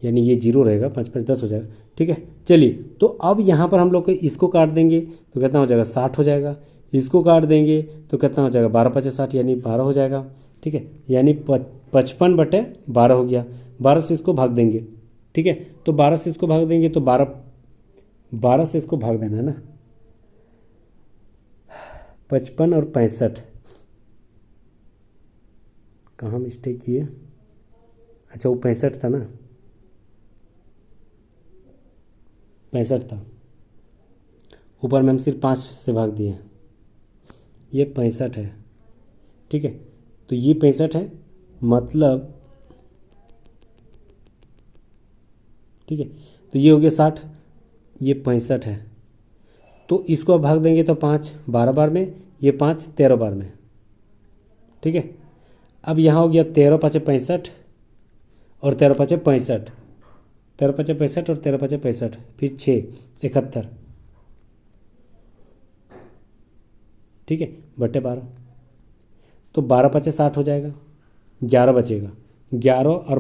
यानी ये 0 रहेगा, 5 5 10 हो जाएगा। ठीक है। चलिए तो अब यहाँ पर हम लोग इसको काट देंगे तो कितना हो जाएगा 60 हो जाएगा, इसको काट देंगे तो कितना हो जाएगा 12 5 60 यानी 12 हो जाएगा। ठीक है। यानी 55 बटे 12 हो गया, 12 से इसको भाग देंगे। ठीक है। तो 12 से इसको भाग देंगे तो 12 से इसको भाग देना है ना, 55 और 65 कहाँ मिस्टेक किए, अच्छा वो 65 था ना, 65 था, ऊपर में हम सिर्फ 5 से भाग दिए, ये 65 है। ठीक है। तो ये 65 है मतलब, ठीक है, तो ये हो गया 60, ये 65 है तो इसको अब भाग देंगे तो 5 12 बार में, ये 5 13 बार में। ठीक है। अब यहाँ हो गया 13 5 65 और 13 5 65, 13 5 65 और 13 5 65, फिर 6 71। ठीक है। बटे 12 तो 12 5 60 हो जाएगा, 11 बचेगा, 11 और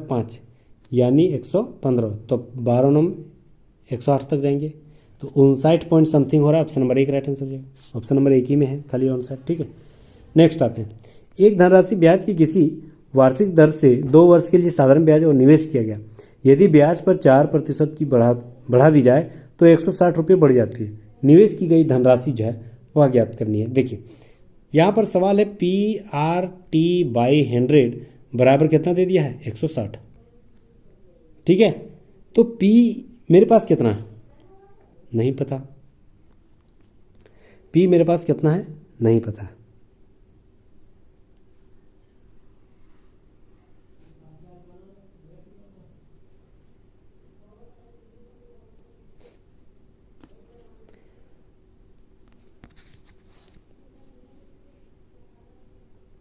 5 यानी 115, तो 12 9 108 तक जाएंगे तो 59 पॉइंट समथिंग हो रहा है। ऑप्शन नंबर 1 राइट आंसर हो जाएगा, ऑप्शन नंबर 1 ही में है खाली ऑन साइड। ठीक है। नेक्स्ट आते हैं, एक धनराशि ब्याज की किसी वार्षिक दर से 2 वर्ष के लिए साधारण ब्याज और निवेश किया गया। यदि ब्याज पर 4% की बढ़ा दी जाए तो 160 रुपये बढ़ जाती है। निवेश की गई धनराशि जो है वह ज्ञात करनी है। देखिए यहाँ पर सवाल है PRT/100 बराबर कितना दे दिया है 160। ठीक है, तो P मेरे पास कितना है नहीं पता, P मेरे पास कितना है नहीं पता।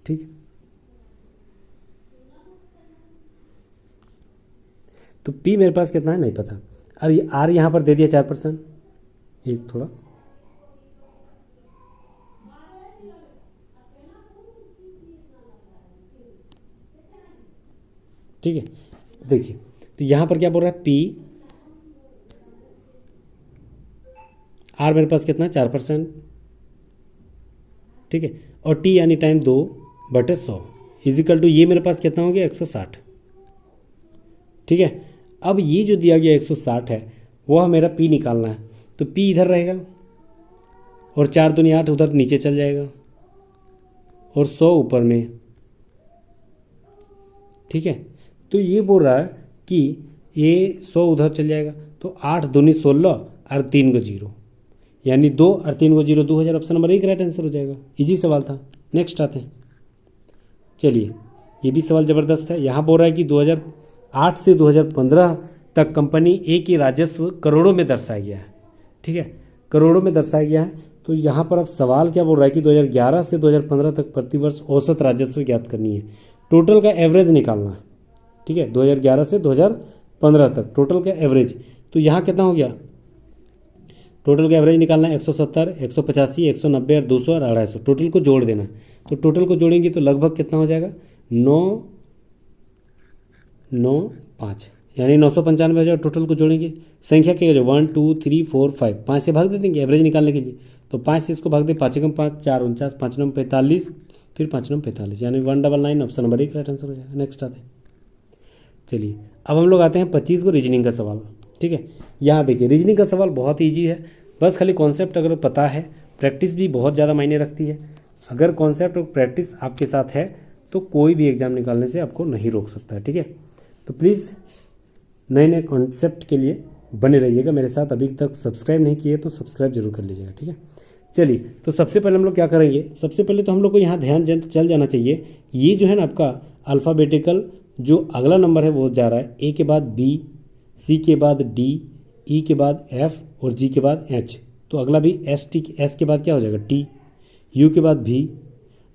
ठीक है, तो P मेरे पास कितना है नहीं पता। और R यहाँ पर दे दिया 4%, एक थोड़ा ठीक है। देखिए तो यहाँ पर क्या बोल रहा है P R मेरे पास कितना है 4%। ठीक है, और T यानी टाइम 2/100 इजिकल टू ये मेरे पास कितना हो गया 160। ठीक है, अब ये जो दिया गया 160 है वह मेरा P निकालना है, तो P इधर रहेगा और 4 दूनी 8 उधर नीचे चल जाएगा और 100 ऊपर में। ठीक है, तो ये बोल रहा है कि ये 100 उधर चल जाएगा, तो 8 दूनी 16 और 3 को 0 यानी 2 और 3 को 0 2000 ऑप्शन नंबर 1 राइट आंसर हो जाएगा। इजी सवाल था। नेक्स्ट आते हैं, चलिए ये भी सवाल ज़बरदस्त है। यहाँ बोल रहा है कि 2008 से 2015 तक कंपनी ए की राजस्व करोड़ों में दर्शाया गया है। ठीक है, करोड़ों में दर्शाया गया है। तो यहाँ पर अब सवाल क्या बोल रहा है कि 2011 से 2015 तक प्रतिवर्ष औसत राजस्व ज्ञात करनी है, टोटल का एवरेज निकालना है। ठीक है, 2011 से 2015 तक टोटल का एवरेज, तो यहाँ कितना हो गया टोटल का एवरेज निकालना है 170, 185, 190 और 200 और 250, टोटल को जोड़ देना। तो टोटल को जोड़ेंगे तो लगभग कितना हो जाएगा 995 यानी 995 हो जाएगा। टोटल को जोड़ेंगे संख्या क्या हो 1 2 3 4 5, 5 से भाग दे देंगे एवरेज निकालने के लिए। तो 5 से इसको भाग दे, 5 एकम 5 4 49, 5 9 45, फिर 5 9 45 यानी 199 ऑप्शन नंबर 1 राइट आंसर हो जाएगा। नेक्स्ट आते हैं, चलिए अब हम लोग आते हैं 25 को रीजनिंग का सवाल। ठीक है, यहाँ देखिए रीजनिंग का सवाल बहुत ईजी है, बस खाली कॉन्सेप्ट अगर पता है, प्रैक्टिस भी बहुत ज़्यादा मायने रखती है। अगर कॉन्सेप्ट और प्रैक्टिस आपके साथ है तो कोई भी एग्जाम निकालने से आपको नहीं रोक सकता है। ठीक है, तो प्लीज़ नए नए कॉन्सेप्ट के लिए बने रहिएगा मेरे साथ। अभी तक सब्सक्राइब नहीं किए तो सब्सक्राइब जरूर कर लीजिएगा। ठीक है, चलिए तो सबसे पहले हम लोग क्या करेंगे, सबसे पहले तो हम लोग को यहाँ ध्यान चल जाना चाहिए, ये जो है ना आपका अल्फ़ाबेटिकल जो अगला नंबर है वो जा रहा है ए के बाद बी, सी के बाद डी, ई के बाद एफ और जी के बाद एच। तो अगला भी एस के बाद क्या हो जाएगा टी, यू के बाद भी,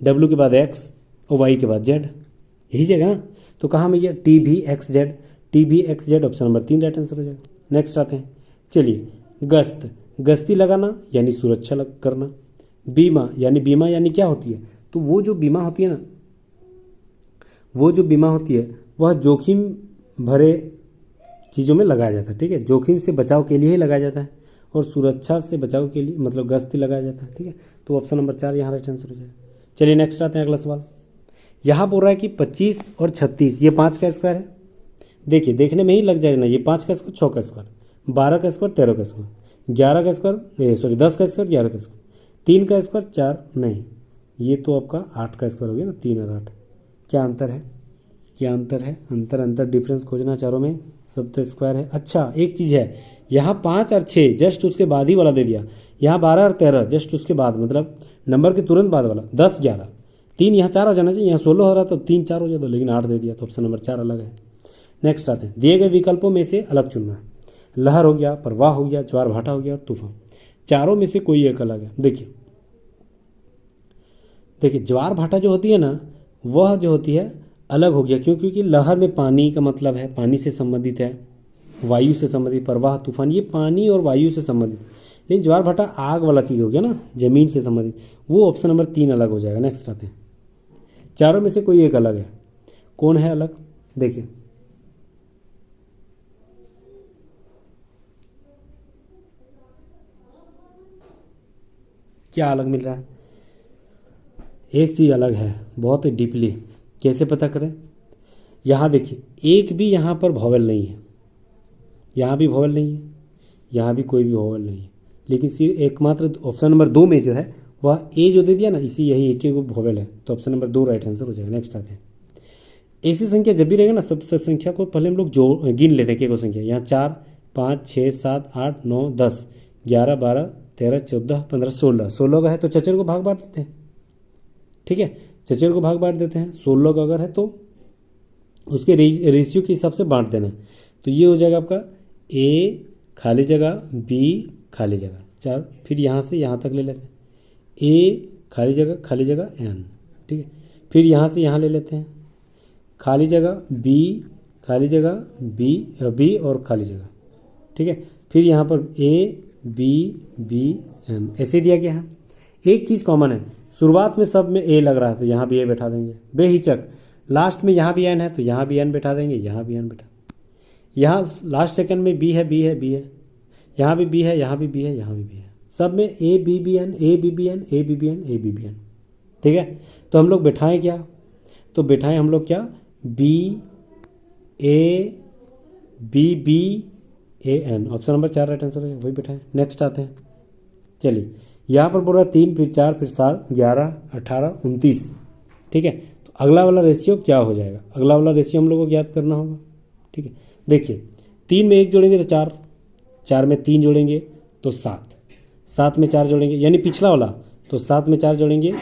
डब्ल्यू के बाद एक्स और वाई के बाद जेड, यही जगह ना। तो कहाँ में ये टी भी x Z option number 3 right answer हो जाएगा। नेक्स्ट आते हैं, चलिए गश्ती लगाना यानी सुरक्षा करना, बीमा यानी क्या होती है, तो वो जो बीमा होती है ना, वो जो बीमा होती है वह जोखिम भरे चीज़ों में लगाया जाता है। ठीक है, जोखिम से बचाव के लिए ही लगाया जाता है और सुरक्षा से बचाव के लिए मतलब गश्ती लगाया जाता है। ठीक है, तो ऑप्शन नंबर 4 यहाँ राइट आंसर हो जाएगा। चलिए नेक्स्ट आते हैं अगला सवाल। यहाँ बोल रहा है कि 25 और 36 ये 5 का स्क्वायर है। देखिए देखने में ही लग जाएगा ना, ये 5 का स्क्वायर 6 का स्क्वायर, 12 का स्क्वायर 13 का स्क्वायर, 11 का स्क्वायर 10 का स्क्वायर 11 का स्क्वायर, 3 का स्क्वायर 4 नहीं, ये तो आपका 8 का स्क्वायर हो गया ना, 3 और 8। क्या अंतर है, अंतर डिफरेंस खोजना, चारों में सब तो स्क्वायर है। अच्छा एक चीज़ है, यहाँ 5 और 6 जस्ट उसके बाद ही वाला दे दिया, यहाँ 12 और 13 जस्ट उसके बाद मतलब नंबर के तुरंत बाद वाला 10 11, 3 यहाँ 4 हो जाना चाहिए, यहाँ 16 हो रहा था 3 4 हो जाता, लेकिन 8 दे दिया, तो ऑप्शन नंबर 4 अलग है। नेक्स्ट आते हैं, दिए गए विकल्पों में से अलग चुनना। लहर हो गया, प्रवाह हो गया, ज्वार भाटा हो गया और तूफान, चारों में से कोई एक अलग है। देखिए ज्वार भाटा जो होती है ना, वह जो होती है अलग हो गया, क्यों, क्योंकि लहर में पानी का मतलब है, पानी से संबंधित है, वायु से संबंधित, प्रवाह तूफान ये पानी और वायु से संबंधित, लेकिन ज्वार भाटा आग वाला चीज़ हो गया ना, जमीन से संबंधित, वो ऑप्शन नंबर 3 अलग हो जाएगा। नेक्स्ट आते हैं, चारों में से कोई एक अलग है, कौन है अलग, देखिए क्या अलग मिल रहा है, एक चीज़ अलग है बहुत डीपली, कैसे पता करें, यहाँ देखिए एक भी यहाँ पर वॉवेल नहीं है, यहाँ भी वोवेल नहीं है, यहाँ भी कोई भी वोवेल नहीं है, लेकिन सिर्फ एकमात्र ऑप्शन नंबर 2 में जो है वह ए जो दे दिया ना, इसी यही एक ही वोवेल है, तो ऑप्शन नंबर 2 राइट आंसर हो जाएगा। नेक्स्ट आते हैं, ऐसी संख्या जब भी रहेगा ना, सब संख्या को पहले हम लोग जो गिन लेते हैं, को संख्या यहाँ 4 5 6 7 8 9 10 11 12 13 14 15 16, 16 का है तो चचर को भाग बांट देते हैं। ठीक है, चचर को भाग बांट देते हैं, 16 का अगर है तो उसके रेशियो के हिसाब से बांट देना है। तो ये हो जाएगा आपका ए खाली जगह बी खाली जगह 4, फिर यहाँ से यहाँ तक ले लेते हैं, ए खाली जगह एन। ठीक है, फिर यहाँ से यहाँ ले लेते हैं, खाली जगह बी खाली जगह बी और खाली जगह। ठीक है, फिर यहाँ पर ए बी एन ऐसे दिया गया है। एक चीज़ कॉमन है, शुरुआत में सब में ए लग रहा है तो यहाँ भी ए बैठा देंगे बेहिचक, लास्ट में यहाँ भी एन है तो यहाँ भी एन बैठा देंगे, यहाँ भी एन बैठा, यहाँ लास्ट सेकंड में बी है यहाँ भी बी है, यहाँ भी बी है, यहाँ भी बी है, सब में A B B N A B B N A B B N A B B N. ठीक है, तो हम लोग बैठाएँ क्या, तो बैठाएँ हम लोग क्या, B A B A N, option number 4 right answer है, वही बैठाएँ। नेक्स्ट आते हैं, चलिए यहाँ पर बोल रहा है 3 फिर 4 फिर 7 11 18 29। ठीक है, तो अगला वाला रेशियो क्या हो जाएगा, अगला वाला रेशियो हम लोग को याद करना होगा। ठीक है, देखिए 3 में 1 जोड़ेंगे तो 4, 4 में 3 जोड़ेंगे तो 7, 7 में 4 जोड़ेंगे यानी पिछला वाला, तो 7 में 4 जोड़ेंगे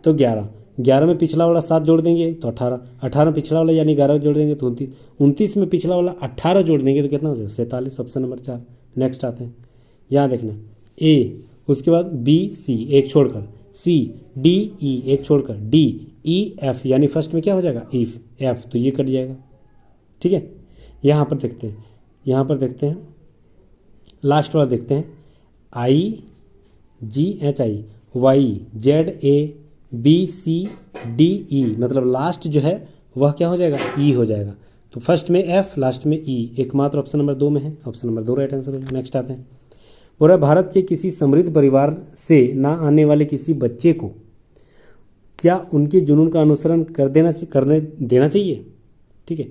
तो 11, 11 में पिछला वाला 7 जोड़ देंगे तो 18, 18 में पिछला वाला यानी 11 जोड़ देंगे तो 29, 29 में पिछला वाला 18 जोड़ देंगे तो कितना हो जाएगा 47, ऑप्शन नंबर 4। नेक्स्ट आते हैं, यहाँ देखना ए, उसके बाद बी सी एक छोड़कर, सी डी ई एक छोड़कर, डी ई एफ यानी फर्स्ट में क्या हो जाएगा इफ एफ, तो ये कट जाएगा। ठीक है, यहाँ पर देखते हैं लास्ट वाला देखते हैं, I G H I Y Z A B C D E, मतलब लास्ट जो है वह क्या हो जाएगा ई हो जाएगा, तो फर्स्ट में एफ लास्ट में ई, एकमात्र ऑप्शन नंबर 2 में है, ऑप्शन नंबर 2 राइट आंसर है। नेक्स्ट आते हैं, और भारत के किसी समृद्ध परिवार से ना आने वाले किसी बच्चे को क्या उनके जुनून का अनुसरण करने देना चाहिए। ठीक है,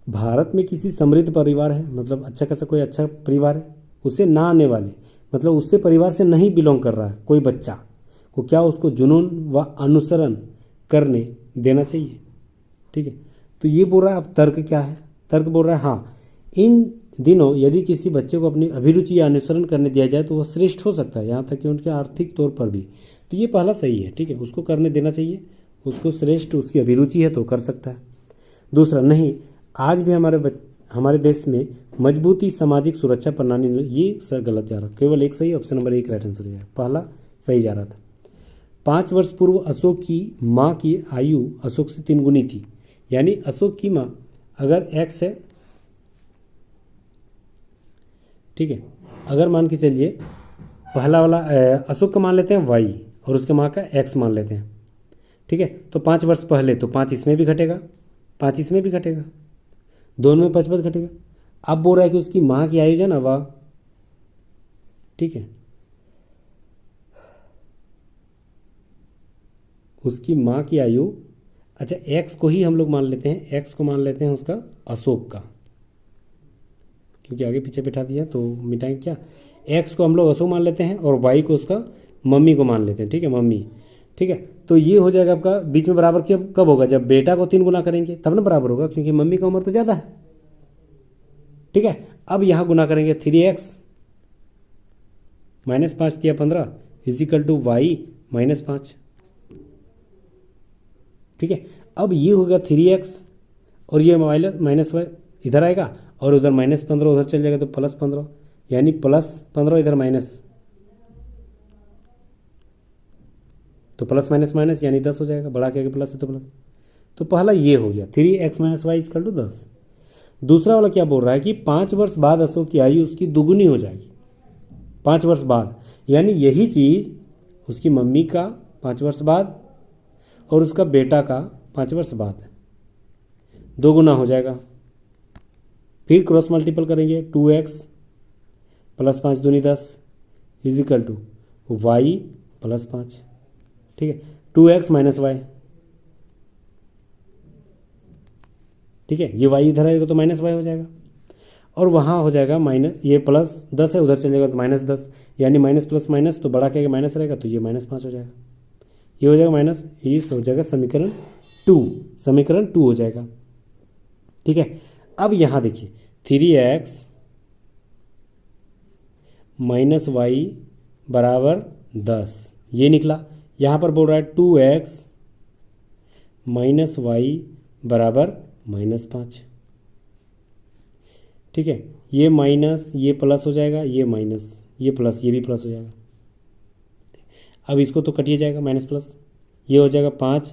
भारत में किसी समृद्ध परिवार है, मतलब अच्छा खासा कोई अच्छा परिवार है, उससे ना आने वाले मतलब उससे परिवार से नहीं बिलोंग कर रहा है कोई बच्चा को, क्या उसको जुनून व अनुसरण करने देना चाहिए। ठीक है, तो ये बोल रहा है, अब तर्क क्या है, तर्क बोल रहा है हाँ, इन दिनों यदि किसी बच्चे को अपनी अभिरुचि या अनुसरण करने दिया जाए तो वह श्रेष्ठ हो सकता है, यहाँ तक कि उनके आर्थिक तौर पर भी, तो ये पहला सही है। ठीक है, उसको करने देना चाहिए, उसको श्रेष्ठ उसकी अभिरुचि है तो कर सकता है। दूसरा नहीं, आज भी हमारे देश में मजबूती सामाजिक सुरक्षा प्रणाली, ये गलत जा रहा, केवल एक सही, ऑप्शन नंबर 1 राइट आंसर हो जाएगा, पहला सही जा रहा था। 5 वर्ष पूर्व अशोक की माँ की आयु अशोक से 3 गुनी थी, यानी अशोक की माँ अगर एक्स है, ठीक है, अगर मान के चलिए पहला वाला अशोक का मान लेते हैं वाई और उसके माँ का एक्स मान लेते हैं। ठीक है, तो 5 वर्ष पहले, तो 5 इसमें भी घटेगा, 5 इसमें भी घटेगा, दोनों में 5 घटेगा। अब बोल रहा है कि उसकी माँ की आयु जो है ना वह, ठीक है, उसकी माँ की आयु, अच्छा एक्स को ही हम लोग मान लेते हैं, एक्स को मान लेते हैं उसका अशोक का, क्योंकि आगे पीछे बैठा दिया तो मिटाएंगे क्या, एक्स को हम लोग अशोक मान लेते हैं और वाई को उसका मम्मी को मान लेते हैं। ठीक है, मम्मी। ठीक है, तो ये हो जाएगा आपका बीच में बराबर कब होगा, जब बेटा को 3 गुना करेंगे तब ना बराबर होगा, क्योंकि मम्मी का उम्र तो ज़्यादा है। ठीक है, अब यहाँ गुना करेंगे 3x -5 दिया 15 इजिकल टू वाई -5। ठीक है, अब ये होगा 3x और ये माइनस वाई इधर आएगा और उधर -15 उधर चल जाएगा तो +15, यानी +15 इधर माइनस, तो प्लस माइनस माइनस यानी 10 हो जाएगा, बढ़ा के आगे प्लस है तो प्लस। तो पहला ये हो गया 3x - y = 10। दूसरा वाला क्या बोल रहा है कि 5 वर्ष बाद अशोक की आयु उसकी दुगुनी हो जाएगी, 5 वर्ष बाद, यानी यही चीज़ उसकी मम्मी का 5 वर्ष बाद और उसका बेटा का 5 वर्ष बाद 2 गुना हो जाएगा। फिर क्रॉस मल्टीपल करेंगे, 2x + 5 दूनी 10 इजिकल टू y + 5। ठीक है, 2x - y, ठीक है, ये y इधर आएगा तो -y हो जाएगा। और वहाँ हो जाएगा माइनस, ये +10 है, उधर चल जाएगा तो -10, यानी माइनस प्लस माइनस, तो बड़ा क्या माइनस रहेगा, तो ये -5 हो जाएगा, ये हो जाएगा माइनस, ये हो जाएगा समीकरण 2 हो जाएगा। ठीक है, अब यहाँ देखिए 3x - y बराबर 10 ये निकला। यहाँ पर बोल रहा है 2x - y बराबर -5। ठीक है, ये माइनस, ये प्लस हो जाएगा, ये माइनस, ये प्लस, ये भी प्लस हो जाएगा। अब इसको तो कटिए जाएगा माइनस प्लस, ये हो जाएगा 5,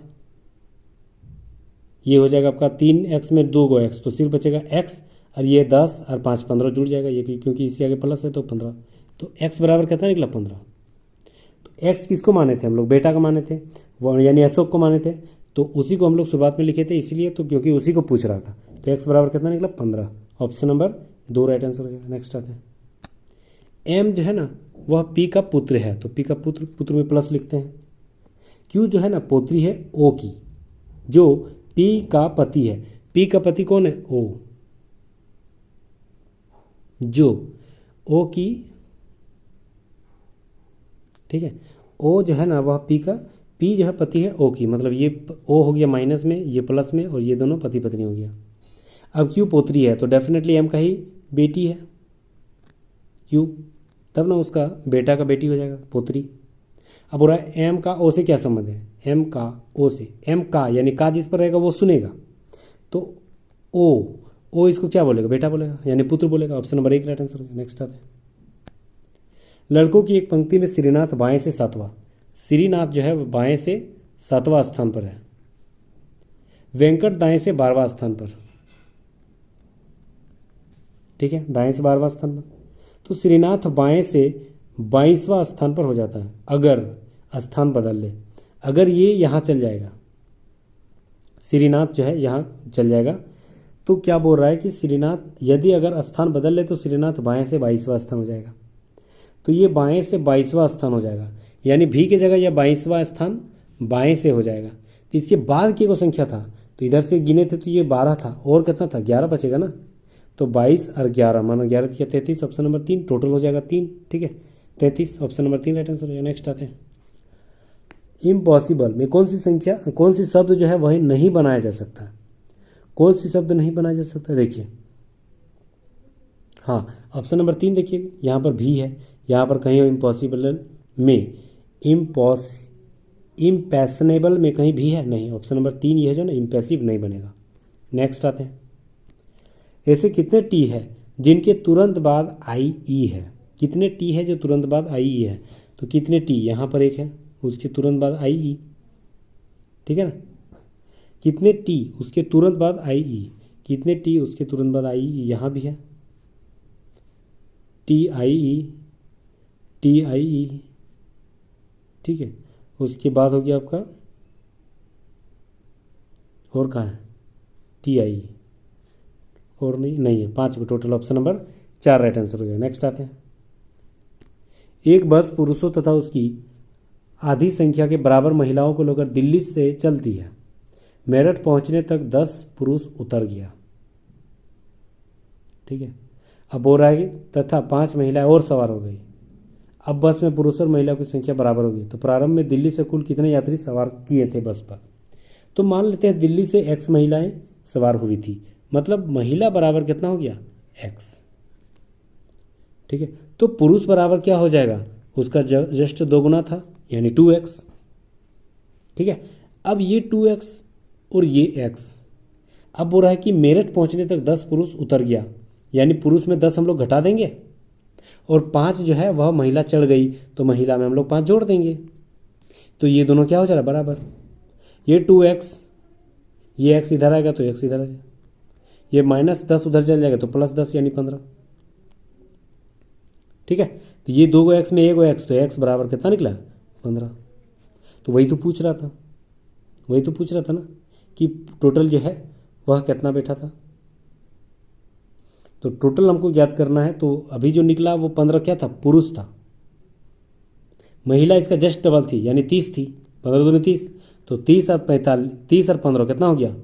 ये हो जाएगा आपका 3x में 2 गो x, तो सिर्फ बचेगा x, और ये 10 और 5 15 जुड़ जाएगा, ये क्योंकि इसके आगे प्लस है तो 15, तो x बराबर कितना निकला 15। तो x किसको माने थे हम लोग, बेटा को माने थे, वो यानी अशोक को माने थे, तो उसी को हम लोग शुरुआत में लिखे थे इसलिए, तो क्योंकि उसी को पूछ रहा था, तो x बराबर कितना निकला 15। ऑप्शन नंबर 2 राइट आंसर हो जाएगा। नेक्स्ट आते हैं, m जो है ना वह p का पुत्र है, तो p का पुत्र में प्लस लिखते हैं। q जो है ना पोत्री है o की, जो p का पति है। p का पति कौन है, o, जो o की, ठीक है, o जो है ना वह p जो है पति है o की, मतलब ये o हो गया माइनस में, ये प्लस में, और ये दोनों पति पत्नी हो गया। अब q पोत्री है तो डेफिनेटली m का ही बेटी है q, तब ना उसका बेटा का बेटी हो जाएगा पोत्री। अब हो रहा है m का o से क्या संबंध है, m का o से, m का यानी का जिस पर रहेगा वो सुनेगा, तो o इसको क्या बोलेगा, बेटा बोलेगा, यानी पुत्र बोलेगा। ऑप्शन नंबर 1 राइट आंसर होगा। नेक्स्ट आते हैं, लड़कों की एक पंक्ति में श्रीनाथ बाएं से 7वां, श्रीनाथ जो है बाएं से 7वां स्थान पर है, वेंकट दाएं से 12वां स्थान पर। ठीक है, दाएं से 12वां स्थान पर, तो श्रीनाथ बाएं से 22वां स्थान पर हो जाता है अगर स्थान बदल ले। अगर ये यहाँ चल जाएगा, श्रीनाथ जो है यहाँ चल जाएगा, तो क्या बोल रहा है कि श्रीनाथ यदि अगर स्थान बदल ले तो श्रीनाथ बाएं से 22वां स्थान हो जाएगा, तो ये बाएं से 22वां स्थान हो जाएगा, यानी भी की जगह यह 22वां स्थान बाएं से हो जाएगा। तो इसके बाद की को संख्या था, तो इधर से गिने थे तो ये 12 था, और कितना था 11 बचेगा ना, तो 22 और 11 मानो 11 या 33, ऑप्शन नंबर 3 टोटल हो जाएगा 3। ठीक है, 33 ऑप्शन नंबर 3 राइट आंसर हो जाएगा। नेक्स्ट आते हैं, इम्पॉसिबल में कौन सी शब्द जो है वही नहीं बनाया जा सकता, कौन सी शब्द नहीं बनाया जा सकता, देखिए हाँ ऑप्शन नंबर 3 देखिए, यहाँ पर भी है, यहाँ पर कहीं इम्पॉसिबल में, इम्पैशनेबल में कहीं भी है नहीं, ऑप्शन नंबर 3 ये है जो ना इम्पैसिव नहीं बनेगा। नेक्स्ट आते हैं, ऐसे कितने टी है जिनके तुरंत बाद आई ई है, कितने टी है जो तुरंत बाद आई ई है, तो कितने टी, यहाँ पर एक है उसके तुरंत बाद आई ई, ठीक है ना, कितने टी उसके तुरंत बाद आई ई, कितने टी उसके तुरंत बाद आई ई, यहाँ भी है टी आई ई, ठीक है, उसके बाद हो गया आपका, और कहाँ है टी आई, और नहीं है, 5 को total, option number 4 right answer हो गया। नेक्स्ट आते हैं, एक बस पुरुषों तथा उसकी आधी संख्या के बराबर महिलाओं को लेकर दिल्ली से चलती है, मेरठ पहुंचने तक 10 पुरुष उतर गया। ठीक है, अब बोल रहा है तथा 5 महिलाएं और सवार हो गई। अब बस में पुरुष और महिला की संख्या बराबर होगी, तो प्रारंभ में दिल्ली से कुल कितने यात्री सवार किए थे बस पर, तो मान लेते हैं दिल्ली से x महिलाएं सवार हुई थी, मतलब महिला बराबर कितना हो गया x। ठीक है, तो पुरुष बराबर क्या हो जाएगा, उसका जस्ट 2 गुना था यानी 2x। ठीक है, अब ये 2x और ये x, अब बोल रहा है कि मेरठ पहुंचने तक 10 पुरुष उतर गया, यानी पुरुष में 10 हम लोग घटा देंगे और 5 जो है वह महिला चढ़ गई, तो महिला में हम लोग 5 जोड़ देंगे, तो ये दोनों क्या हो जा रहा है बराबर, ये 2x, ये x इधर आएगा तो x इधर आएगा, ये -10 उधर चल जाएगा तो +10 यानी 15। ठीक है, तो ये 2 x में 1 x, तो x बराबर कितना निकला 15। तो वही तो पूछ रहा था ना कि टोटल जो है वह कितना बैठा था, तो टोटल हमको ज्ञात करना है, तो अभी जो निकला वो 15 क्या था, पुरुष था, महिला इसका जस्ट डबल थी यानी 30 थी, 15 दूनी 30, तो 30 और 15 कितना हो गया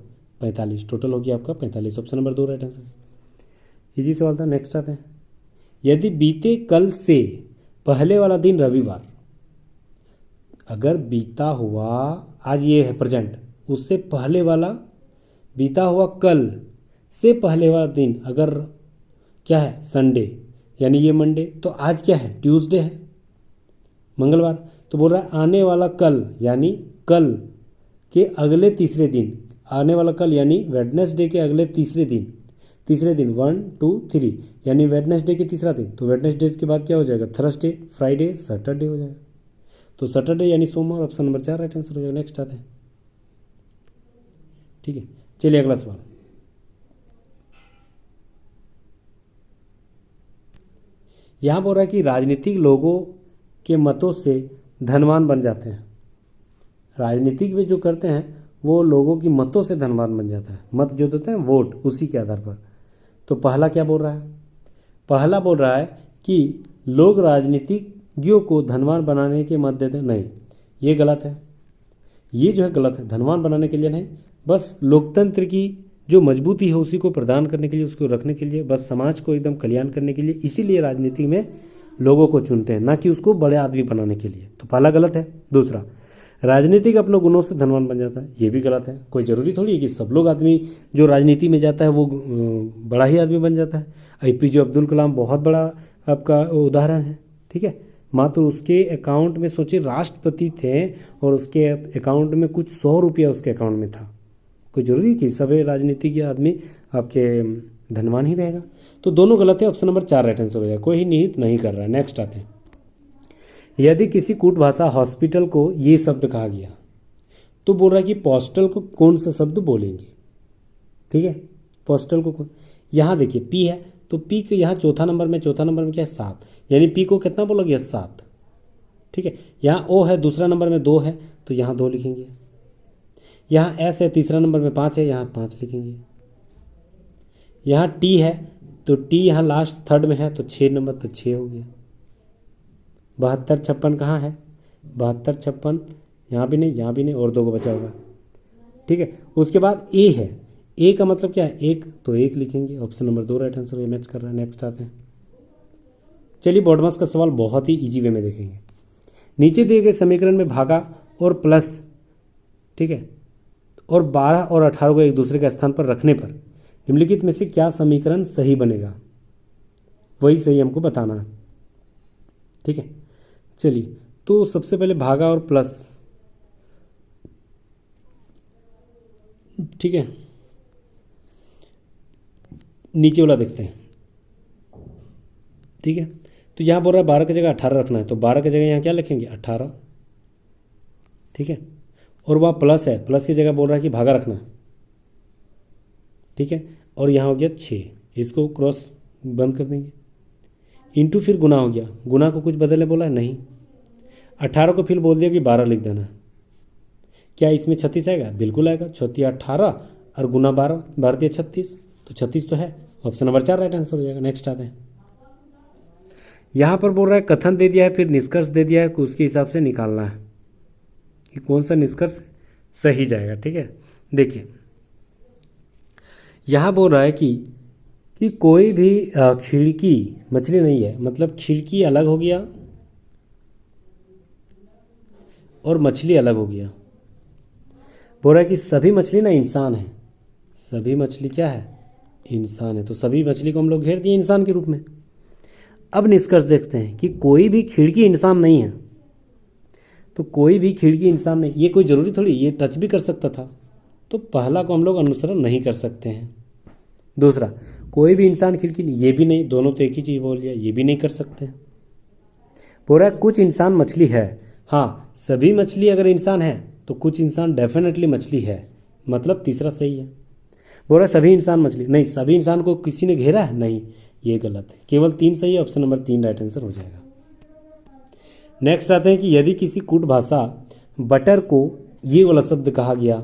45, टोटल हो गया आपका 45, option number 2 right answer. Easy सवाल था। नेक्स्ट आते हैं, यदि बीते कल से पहले वाला दिन रविवार, अगर बीता हुआ, आज ये है प्रेजेंट, उससे पहले वाला बीता हुआ कल से पहले वाला दिन अगर क्या है संडे, यानी ये मंडे, तो आज क्या है ट्यूसडे है, मंगलवार। तो बोल रहा है आने वाला कल यानी कल के अगले तीसरे दिन, आने वाला कल यानी वेडनेसडे के अगले तीसरे दिन 1 2 3 यानी वेडनेसडे के तीसरा दिन। तो वेडनेसडे के बाद क्या हो जाएगा, थर्सडे, फ्राइडे, सैटरडे हो जाएगा। तो सैटरडे यानी सोमवार, ऑप्शन नंबर 4 राइट आंसर हो जाएगा। नेक्स्ट आते हैं, ठीक है। चलिए अगला सवाल, यहां बोल रहा है कि राजनीतिक लोगों के मतों से धनवान बन जाते हैं। राजनीतिक में जो करते हैं वो लोगों की मतों से धनवान बन जाता है। मत जो देते हैं वोट, उसी के आधार पर। तो पहला क्या बोल रहा है, पहला बोल रहा है कि लोग राजनीतिज्ञों को धनवान बनाने के मत देते हैं। नहीं, ये गलत है, ये जो है गलत है। धनवान बनाने के लिए नहीं, बस लोकतंत्र की जो मजबूती है उसी को प्रदान करने के लिए, उसको रखने के लिए, बस समाज को एकदम कल्याण करने के लिए, इसीलिए राजनीति में लोगों को चुनते हैं, ना कि उसको बड़े आदमी बनाने के लिए। तो पहला गलत है। दूसरा, राजनीतिक अपने गुणों से धनवान बन जाता है, ये भी गलत है। कोई ज़रूरी थोड़ी है कि सब लोग आदमी जो राजनीति में जाता है वो बड़ा ही आदमी बन जाता है। APJ अब्दुल कलाम बहुत बड़ा आपका उदाहरण है, ठीक है। मात्र उसके अकाउंट में सोचिए राष्ट्रपति थे और उसके अकाउंट में कुछ 100 रुपया उसके अकाउंट में था। कोई जरूरी कि सभी राजनीति के आदमी आपके धनवान ही रहेगा। तो दोनों गलत है, ऑप्शन नंबर 4 राइट आंसर हो जाएगा। कोई ही निहित नहीं कर रहा है। नेक्स्ट आते हैं, यदि किसी कूट भाषा हॉस्पिटल को ये शब्द कहा गया तो बोल रहा है कि पोस्टल को कौन सा शब्द बोलेंगे, ठीक है। पोस्टल को यहाँ देखिए पी है, तो पी के यहाँ चौथा नंबर में क्या है 7, यानी पी को कितना बोला गया 7, ठीक है। यहाँ ओ है, दूसरा नंबर में 2 है, तो यहाँ 2 लिखेंगे। यहाँ एस है, तीसरा नंबर में 5 है, यहाँ 5 लिखेंगे। यहाँ टी है, तो टी यहाँ लास्ट थर्ड में है, तो 6 नंबर, तो 6 हो गया। 72 56 कहाँ है, 72 56 यहाँ भी नहीं, यहाँ भी नहीं, और 2 को बचा होगा, ठीक है। उसके बाद ए है, ए का मतलब क्या है 1, तो 1 लिखेंगे। Option number 2 right answer match कर रहा है। नेक्स्ट आते हैं, चलिए बॉडमास का सवाल बहुत ही इजी वे में देखेंगे। नीचे दिए गए समीकरण में भागा और प्लस, ठीक है, और 12 और 18 को एक दूसरे के स्थान पर रखने पर निम्नलिखित में से क्या समीकरण सही बनेगा, वही सही हमको बताना है, ठीक है। चलिए, तो सबसे पहले भागा और प्लस, ठीक है, नीचे वाला देखते हैं, ठीक है। तो यहाँ बोल रहा है 12 की जगह 18 रखना है, तो 12 की जगह यहाँ क्या लिखेंगे 18, ठीक है। और वह प्लस है, प्लस की जगह बोल रहा है कि भागा रखना है, ठीक है। और यहाँ हो गया 6, इसको क्रॉस बंद कर देंगे। इंटू फिर गुना हो गया, गुना को कुछ बदले बोला है नहीं। 18 को फिर बोल दिया कि 12 लिख देना। क्या इसमें 36 आएगा, बिल्कुल आएगा। 36 18 और गुना 12, 12 36, तो 36 तो है। ऑप्शन नंबर 4 राइट आंसर हो जाएगा। नेक्स्ट आते हैं, यहाँ पर बोल रहा है कथन दे दिया है, फिर निष्कर्ष दे दिया है, उसके हिसाब से निकालना है कि कौन सा निष्कर्ष सही जाएगा, ठीक है। देखिए, यहाँ बोल रहा है कि कोई भी खिड़की मछली नहीं है, मतलब खिड़की अलग हो गया और मछली अलग हो गया। बोल रहा है कि सभी मछली ना इंसान है, सभी मछली क्या है इंसान है, तो सभी मछली को हम लोग घेर दिए इंसान के रूप में। अब निष्कर्ष देखते हैं कि कोई भी खिड़की इंसान नहीं है, तो कोई भी खिड़की इंसान नहीं, ये कोई ज़रूरी थोड़ी, ये टच भी कर सकता था, तो पहला को हम लोग अनुसरण नहीं कर सकते हैं। दूसरा, कोई भी इंसान खिड़की नहीं, ये भी नहीं, दोनों तो एक ही चीज़ बोल दिया, ये भी नहीं कर सकते। बोल रहा है कुछ इंसान मछली है, हाँ सभी मछली अगर इंसान है तो कुछ इंसान डेफिनेटली मछली है, मतलब तीसरा सही है। बोल रहा है सभी इंसान मछली नहीं, सभी इंसान को किसी ने घेरा है नहीं, ये गलत है। केवल 3 सही है, ऑप्शन नंबर 3 राइट आंसर हो जाएगा। नेक्स्ट आते हैं कि यदि किसी कूट भाषा बटर को ये वाला शब्द कहा गया,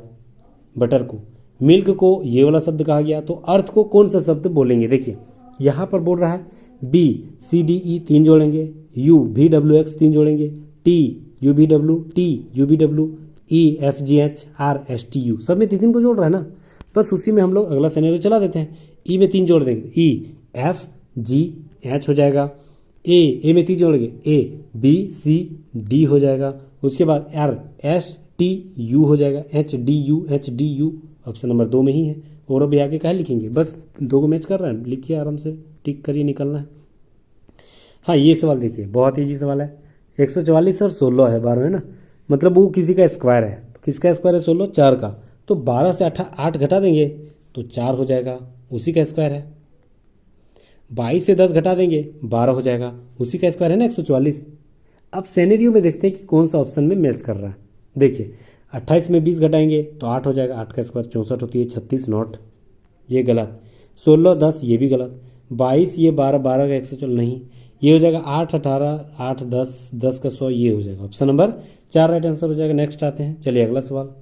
बटर को, मिल्क को ये वाला शब्द कहा गया, तो अर्थ को कौन सा शब्द बोलेंगे। देखिए यहाँ पर बोल रहा है BCDE 3 जोड़ेंगे, UVWX 3 जोड़ेंगे, TUVW TUVW EFGH RSTU, सब में 3 को जोड़ रहा है ना, बस उसी में हम लोग अगला सिनेरियो चला देते हैं। ई में 3 जोड़ देंगे, एफ जी एच हो जाएगा, ए में 3 जोड़ लगे, ए बी सी डी हो जाएगा, उसके बाद आर एस टी यू हो जाएगा, H D you option number 2 में ही है। और अभी आगे क्या लिखेंगे, बस 2 को मैच कर रहा है, लिखिए आराम से, टिक करिए, निकलना है। हाँ ये सवाल देखिए, बहुत ईजी सवाल है। 144 और 16 है 12 है ना, मतलब वो किसी का स्क्वायर है, तो किसका स्क्वायर है 16, 4 का, तो 12 से 8 घटा देंगे तो 4 हो जाएगा, उसी का स्क्वायर है। 22 से 10 घटा देंगे 12 हो जाएगा, उसी का स्क्वायर है ना 144। अब सिनेरियो में देखते हैं कि कौन सा ऑप्शन में मैच कर रहा है। देखिए 28 में 20 घटाएंगे तो 8 हो जाएगा, 8 का स्क्वायर 64 होती है, 36 नॉट, ये गलत। 16 10 ये भी गलत, 22 ये 12 12 का 144 नहीं, ये हो जाएगा 8 18 8 10 10 का 100, ये हो जाएगा ऑप्शन नंबर 4 राइट आंसर हो जाएगा। नेक्स्ट आते हैं, चलिए अगला सवाल।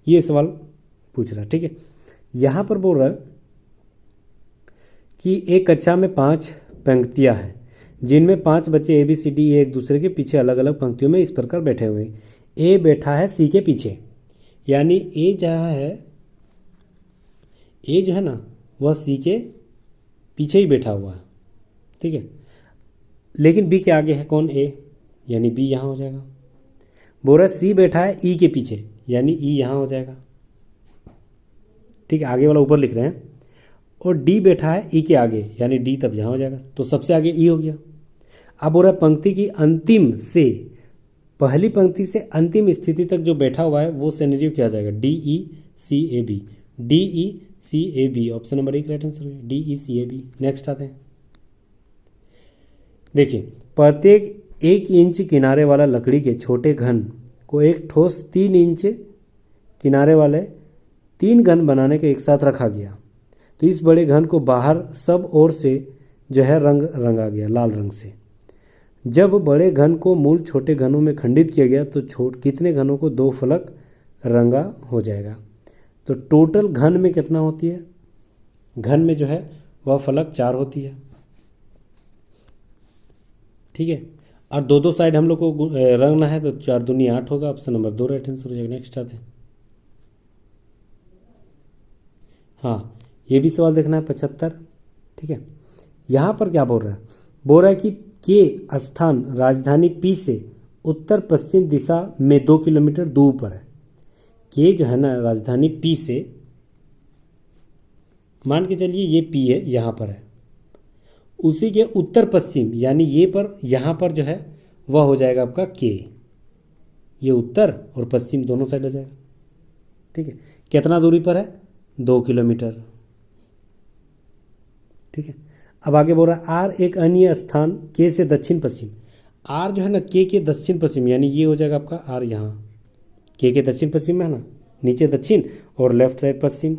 ये सवाल पूछ रहा है, ठीक है। यहाँ पर बोल रहा है कि एक कक्षा में 5 पंक्तियाँ हैं जिनमें 5 बच्चे ए बी सी डी एक दूसरे के पीछे अलग अलग पंक्तियों में इस प्रकार बैठे हुए हैं। ए बैठा है सी के पीछे, यानी ए जहाँ है, ए जो है ना वह सी के पीछे ही बैठा हुआ है, ठीक है, लेकिन बी के आगे है कौन, ए, यानी बी यहाँ हो जाएगा। बोल रहा सी बैठा है ई के पीछे, यानी ई यहाँ हो जाएगा, ठीक है, आगे वाला ऊपर लिख रहे हैं। और डी बैठा है ई के आगे, यानी डी तब यहाँ हो जाएगा, तो सबसे आगे ई हो गया। अब बोल रहा है पंक्ति की अंतिम से पहली पंक्ति से अंतिम स्थिति तक जो बैठा हुआ है वो सिनेरियो क्या आ जाएगा, D E C A B, D E C A B, option number 1 right answer है, D E C A B. Next आते हैं, देखिए प्रत्येक 1 इंच किनारे वाला लकड़ी के छोटे घन को एक ठोस 3 इंच किनारे वाले 3 घन बनाने के एक साथ रखा गया, तो इस बड़े घन को बाहर सब ओर से जो है रंगा गया लाल रंग से। जब बड़े घन को मूल छोटे घनों में खंडित किया गया तो कितने घनों को 2 फलक रंगा हो जाएगा। तो टोटल घन में कितना होती है, घन में जो है वह फलक 4 होती है, ठीक है, और 2 साइड हम लोग को रंगना है, तो 4 दूनी 8 होगा, ऑप्शन नंबर 2 राइट आंसर हो जाएगा। नेक्स्ट आते हैं, हाँ ये भी सवाल देखना है 75, ठीक है। यहाँ पर क्या बोल रहा है कि के स्थान राजधानी पी से उत्तर पश्चिम दिशा में 2 किलोमीटर दूर पर है। के जो है ना राजधानी पी से, मान के चलिए ये पी है, यहाँ पर है, उसी के उत्तर पश्चिम यानी ये पर, यहाँ पर जो है वह हो जाएगा आपका के, ये उत्तर और पश्चिम दोनों साइड हो जाएगा, ठीक है। कितना दूरी पर है, 2 किलोमीटर, ठीक है। अब आगे बोल रहा है आर एक अन्य स्थान के से दक्षिण पश्चिम, आर जो है ना के दक्षिण पश्चिम, यानी ये हो जाएगा आपका आर, यहाँ के दक्षिण पश्चिम में है ना, नीचे दक्षिण और लेफ्ट साइड पश्चिम।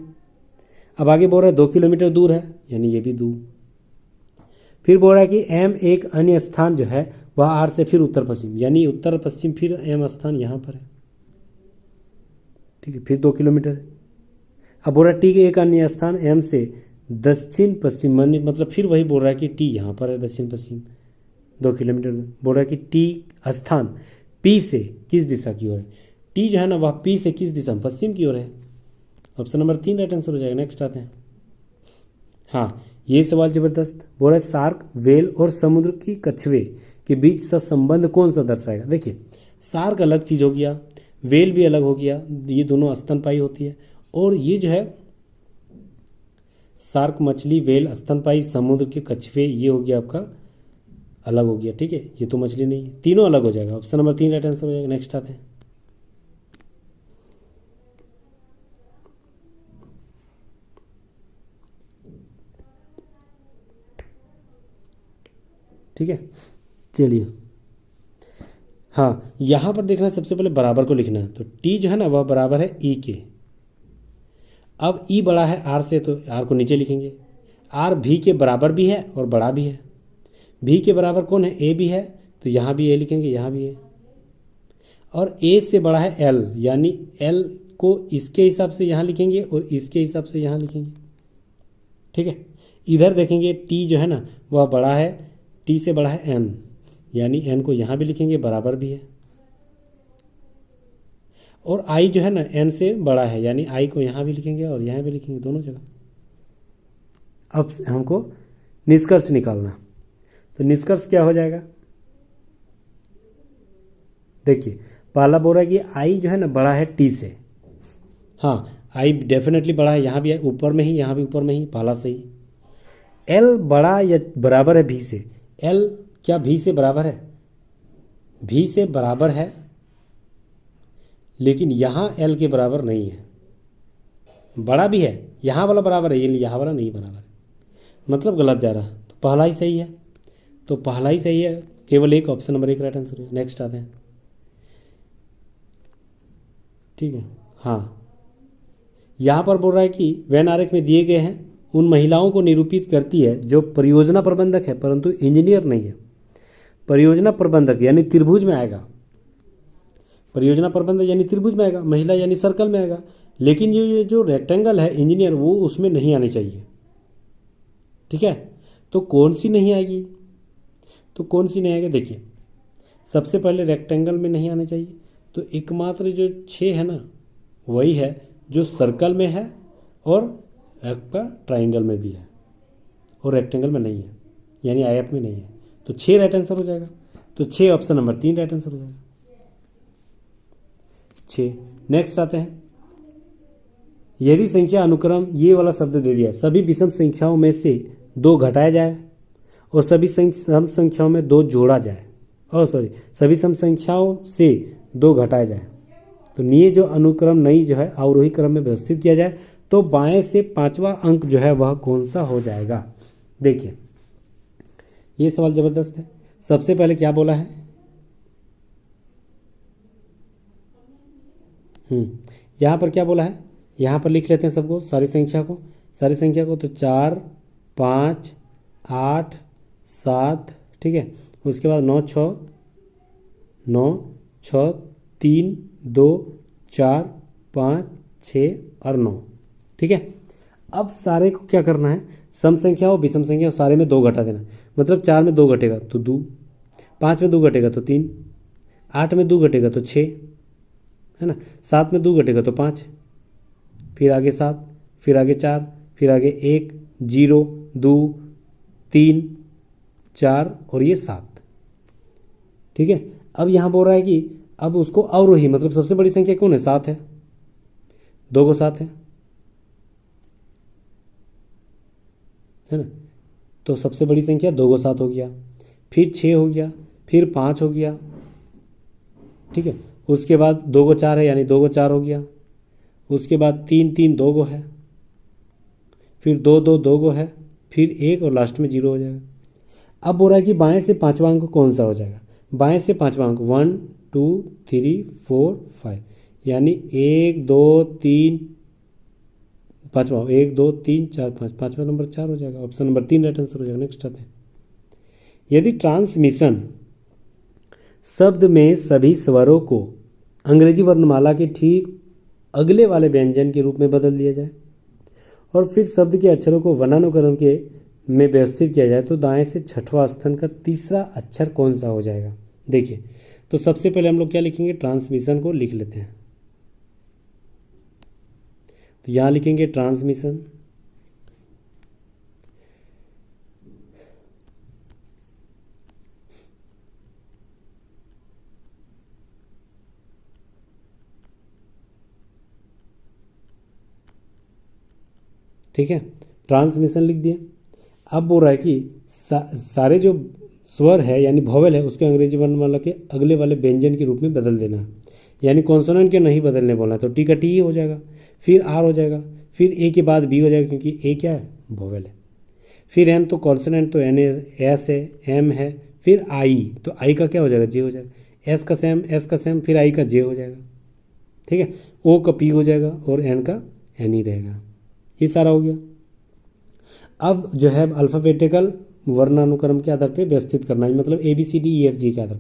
अब आगे बोल रहा है 2 किलोमीटर दूर है, यानी ये भी दूर। फिर बोल रहा है कि एम एक अन्य स्थान जो है वह आर से फिर उत्तर पश्चिम, यानी उत्तर पश्चिम फिर एम स्थान यहाँ पर है, ठीक है, फिर 2 किलोमीटर है। अब बोल रहा है टी के एक अन्य स्थान एम से दक्षिण पश्चिम, मतलब फिर वही बोल रहा है कि टी यहाँ पर है दक्षिण पश्चिम, 2 किलोमीटर। बोल रहा है कि टी स्थान पी से किस दिशा की ओर है, टी जो है ना वह पी से किस दिशा में, पश्चिम की ओर है, ऑप्शन नंबर 3 राइट आंसर हो जाएगा। नेक्स्ट आते हैं, हाँ ये सवाल जबरदस्त। बोल रहा है शार्क व्हेल और समुद्र की कछुए के बीच का संबंध कौन सा दर्शाएगा। देखिए शार्क अलग चीज हो गया, व्हेल भी अलग हो गया, ये दोनों स्तनपायी होती है, और ये जो है शार्क मछली, व्हेल स्तनपायी, समुद्र के कछुए ये हो गया आपका अलग हो गया, ठीक है, ये तो मछली नहीं है, तीनों अलग हो जाएगा, ऑप्शन नंबर 3 राइट आंसर हो जाएगा। नेक्स्ट आते हैं, ठीक है, चलिए हाँ यहाँ पर देखना सबसे पहले बराबर को लिखना है, तो टी जो है ना वह बराबर है ई के। अब ई बड़ा है आर से, तो आर को नीचे लिखेंगे, आर भी के बराबर भी है और बड़ा भी है, भी के बराबर कौन है, ए भी है, तो यहाँ भी ए लिखेंगे, यहाँ भी ए, और ए से बड़ा है एल, यानी एल को इसके हिसाब से यहाँ लिखेंगे और इसके हिसाब से यहाँ लिखेंगे, ठीक है। इधर देखेंगे टी जो है ना वह बड़ा है, टी से बड़ा है एन, यानी एन को यहाँ भी लिखेंगे, बराबर भी है, और आई जो है ना एन से बड़ा है, यानी आई को यहाँ भी लिखेंगे और यहाँ भी लिखेंगे, दोनों जगह, अब हमको निष्कर्ष निकालना, तो निष्कर्ष क्या हो जाएगा? देखिए पहला बोल रहा है कि आई जो है ना बड़ा है टी से। हाँ आई डेफिनेटली बड़ा है, यहाँ भी है ऊपर में ही, यहाँ भी ऊपर में ही, पहला सही। एल बड़ा या बराबर है भी से, एल क्या भी से बराबर है? भी से बराबर है, लेकिन यहाँ एल के बराबर नहीं है। बड़ा भी है, यहाँ वाला बराबर है, ये यहाँ वाला नहीं बराबर है, मतलब गलत जा रहा है। तो पहला ही सही है, तो पहला ही सही है, केवल एक, ऑप्शन नंबर 1 राइट आंसर है। नेक्स्ट आते हैं, ठीक है। हाँ यहाँ पर बोल रहा है कि वेन आरेख में दिए गए हैं उन महिलाओं को निरूपित करती है जो परियोजना प्रबंधक है परंतु इंजीनियर नहीं है। परियोजना प्रबंधक यानी त्रिभुज में आएगा, परियोजना प्रबंधक यानी त्रिभुज में आएगा, महिला यानी सर्कल में आएगा, लेकिन ये जो रेक्टेंगल है इंजीनियर वो उसमें नहीं आनी चाहिए, ठीक है। तो कौन सी नहीं आएगी? तो कौन सी नहीं आएगी? देखिए सबसे पहले रेक्टेंगल में नहीं आना चाहिए, तो एकमात्र जो 6 है ना वही है जो सर्कल में है और आपका ट्राइंगल में भी है और रेक्टेंगल में नहीं है, यानी आयत में नहीं है। तो 6 राइट आंसर हो जाएगा, तो 6 ऑप्शन नंबर 3 राइट आंसर हो जाएगा, 6। नेक्स्ट आते हैं, यदि संख्या अनुक्रम ये वाला शब्द दे दिया, सभी विषम संख्याओं में से 2 घटाया जाए और सभी सम संख्याओं में 2 जोड़ा जाए, और सभी सम संख्याओं से 2 घटाया जाए, तो ये जो अनुक्रम नई जो है अवरोही क्रम में व्यवस्थित किया जाए तो बाएं से 5वां अंक जो है वह कौन सा हो जाएगा? देखिए ये सवाल जबरदस्त है। सबसे पहले क्या बोला है? यहाँ पर क्या बोला है? यहाँ पर लिख लेते हैं सबको, सारी संख्या को, तो 4 5 8 7, ठीक है। उसके बाद 9 6 3 2 4 5 6 और 9, ठीक है। अब सारे को क्या करना है? सम संख्या और विषम संख्या सारे में 2 घटा देना, मतलब 4 में 2 घटेगा तो 2, 5 में 2 घटेगा तो 3, 8 में 2 घटेगा तो 6, है ना, 7 में 2 घटेगा तो 5, फिर आगे 7, फिर आगे 4, फिर आगे 1 0 2 3 4 और ये 7, ठीक है। अब यहाँ बोल रहा है कि अब उसको अवरोही, मतलब सबसे बड़ी संख्या कौन है? 7 है, 2 को 7 है ना, तो सबसे बड़ी संख्या 2 को 7 हो गया, फिर 6 हो गया, फिर 5 हो गया, ठीक है। उसके बाद 2 को 4 है यानी 2 को 4 हो गया, उसके बाद 3 3 2 को है, फिर 2 2 2 को है, फिर 1 और लास्ट में 0 हो जाएगा। अब बोल रहा है कि बाएं से 5वां अंक कौन सा हो जाएगा? बाएं से 5वां अंक 1 2 3 4 5, यानी 1 2 3 5वां 1 2 3 4 5, 5वां नंबर 4 हो जाएगा, ऑप्शन नंबर 3 राइट आंसर हो जाएगा। नेक्स्ट आते हैं, यदि ट्रांसमिशन शब्द में सभी स्वरों को अंग्रेजी वर्णमाला के ठीक अगले वाले व्यंजन के रूप में बदल दिया जाए और फिर शब्द के अक्षरों को वर्णानुक्रम के में व्यवस्थित किया जाए तो दाएं से 6वां स्थान का तीसरा अक्षर कौन सा हो जाएगा? देखिए तो सबसे पहले हम लोग क्या लिखेंगे? ट्रांसमिशन को लिख लेते हैं, तो यहां लिखेंगे ट्रांसमिशन, ठीक है, ट्रांसमिशन लिख दिया। अब बोल रहा है कि सारे जो स्वर है यानी वोवेल है उसके अंग्रेजी वर्णमाला के अगले वाले व्यंजन के रूप में बदल देना है, यानी कॉन्सोनेंट के नहीं बदलने बोलना है, तो टी का टी ही हो जाएगा, फिर आर हो जाएगा, फिर ए के बाद बी हो जाएगा क्योंकि ए क्या है? वोवेल है, फिर एन तो कॉन्सोनेंट तो एन एस है, एम है, फिर आई तो आई का क्या हो जाएगा? जे हो जाएगा, एस का सेम, फिर आई का जे हो जाएगा, ठीक है। ओ का पी हो जाएगा और एन का एन ही रहेगा, ये सारा हो गया। अब जो है अल्फ़ाबेटिकल वर्णानुक्रम के आधार पे व्यवस्थित करना है, मतलब A B C D E F G के आधार,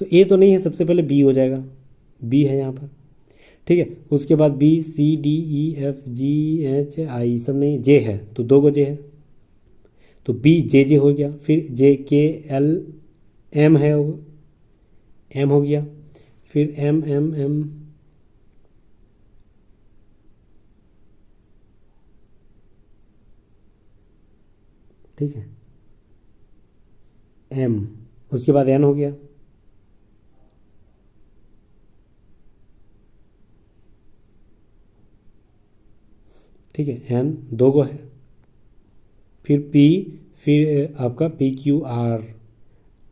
तो ए तो नहीं है, सबसे पहले बी हो जाएगा, बी है यहाँ पर, ठीक है। उसके बाद B C D E F G H I सब नहीं, जे है तो 2 को जे है, तो बी जे जे हो गया, फिर जे के एल एम है, एम हो गया, फिर एम एम एम, ठीक है, एम, उसके बाद एन हो गया, ठीक है, एन दो गो है, फिर पी, फिर आपका P Q R,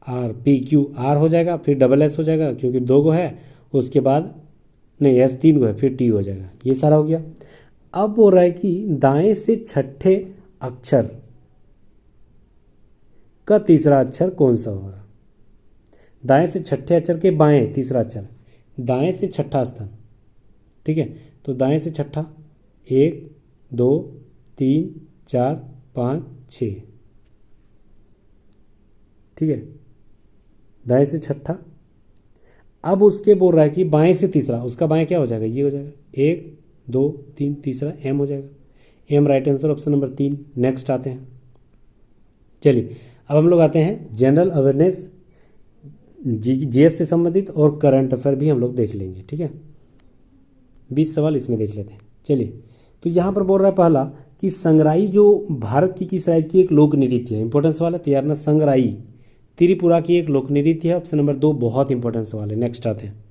R P Q R हो जाएगा, फिर डबल एस हो जाएगा क्योंकि दो गो है, उसके बाद नहीं एस तीन गो है, फिर टी हो जाएगा, ये सारा हो गया। अब बोल रहा है कि दाएं से छठे अक्षर का तीसरा अक्षर कौन सा होगा। दाएं से छठे अक्षर के बाएं तीसरा अक्षर, दाएं से छठा स्थान, ठीक है, तो दाएं से छठा, एक दो तीन चार पाँच छ, ठीक है, दाएं से छठा। अब उसके बोल रहा है कि बाएं से तीसरा, उसका बाएं क्या हो जाएगा, ये हो जाएगा, एक दो तीन, तीसरा एम हो जाएगा, M right answer option number 3। Next आते हैं, चलिए अब हम लोग आते हैं जनरल अवेयरनेस, जीएस से संबंधित और करंट अफेयर भी हम लोग देख लेंगे, ठीक है, 20 सवाल इसमें देख लेते हैं। चलिए, तो यहाँ पर बोल रहा है पहला कि संगराई जो भारत की किस राज्य की एक लोक नृत्य है, इंपॉर्टेंट सवाल है, तैयार ना, संगराई त्रिपुरा की एक लोक नृत्य है, ऑप्शन नंबर 2 बहुत इंपॉर्टेंट सवाल है। नेक्स्ट आते हैं,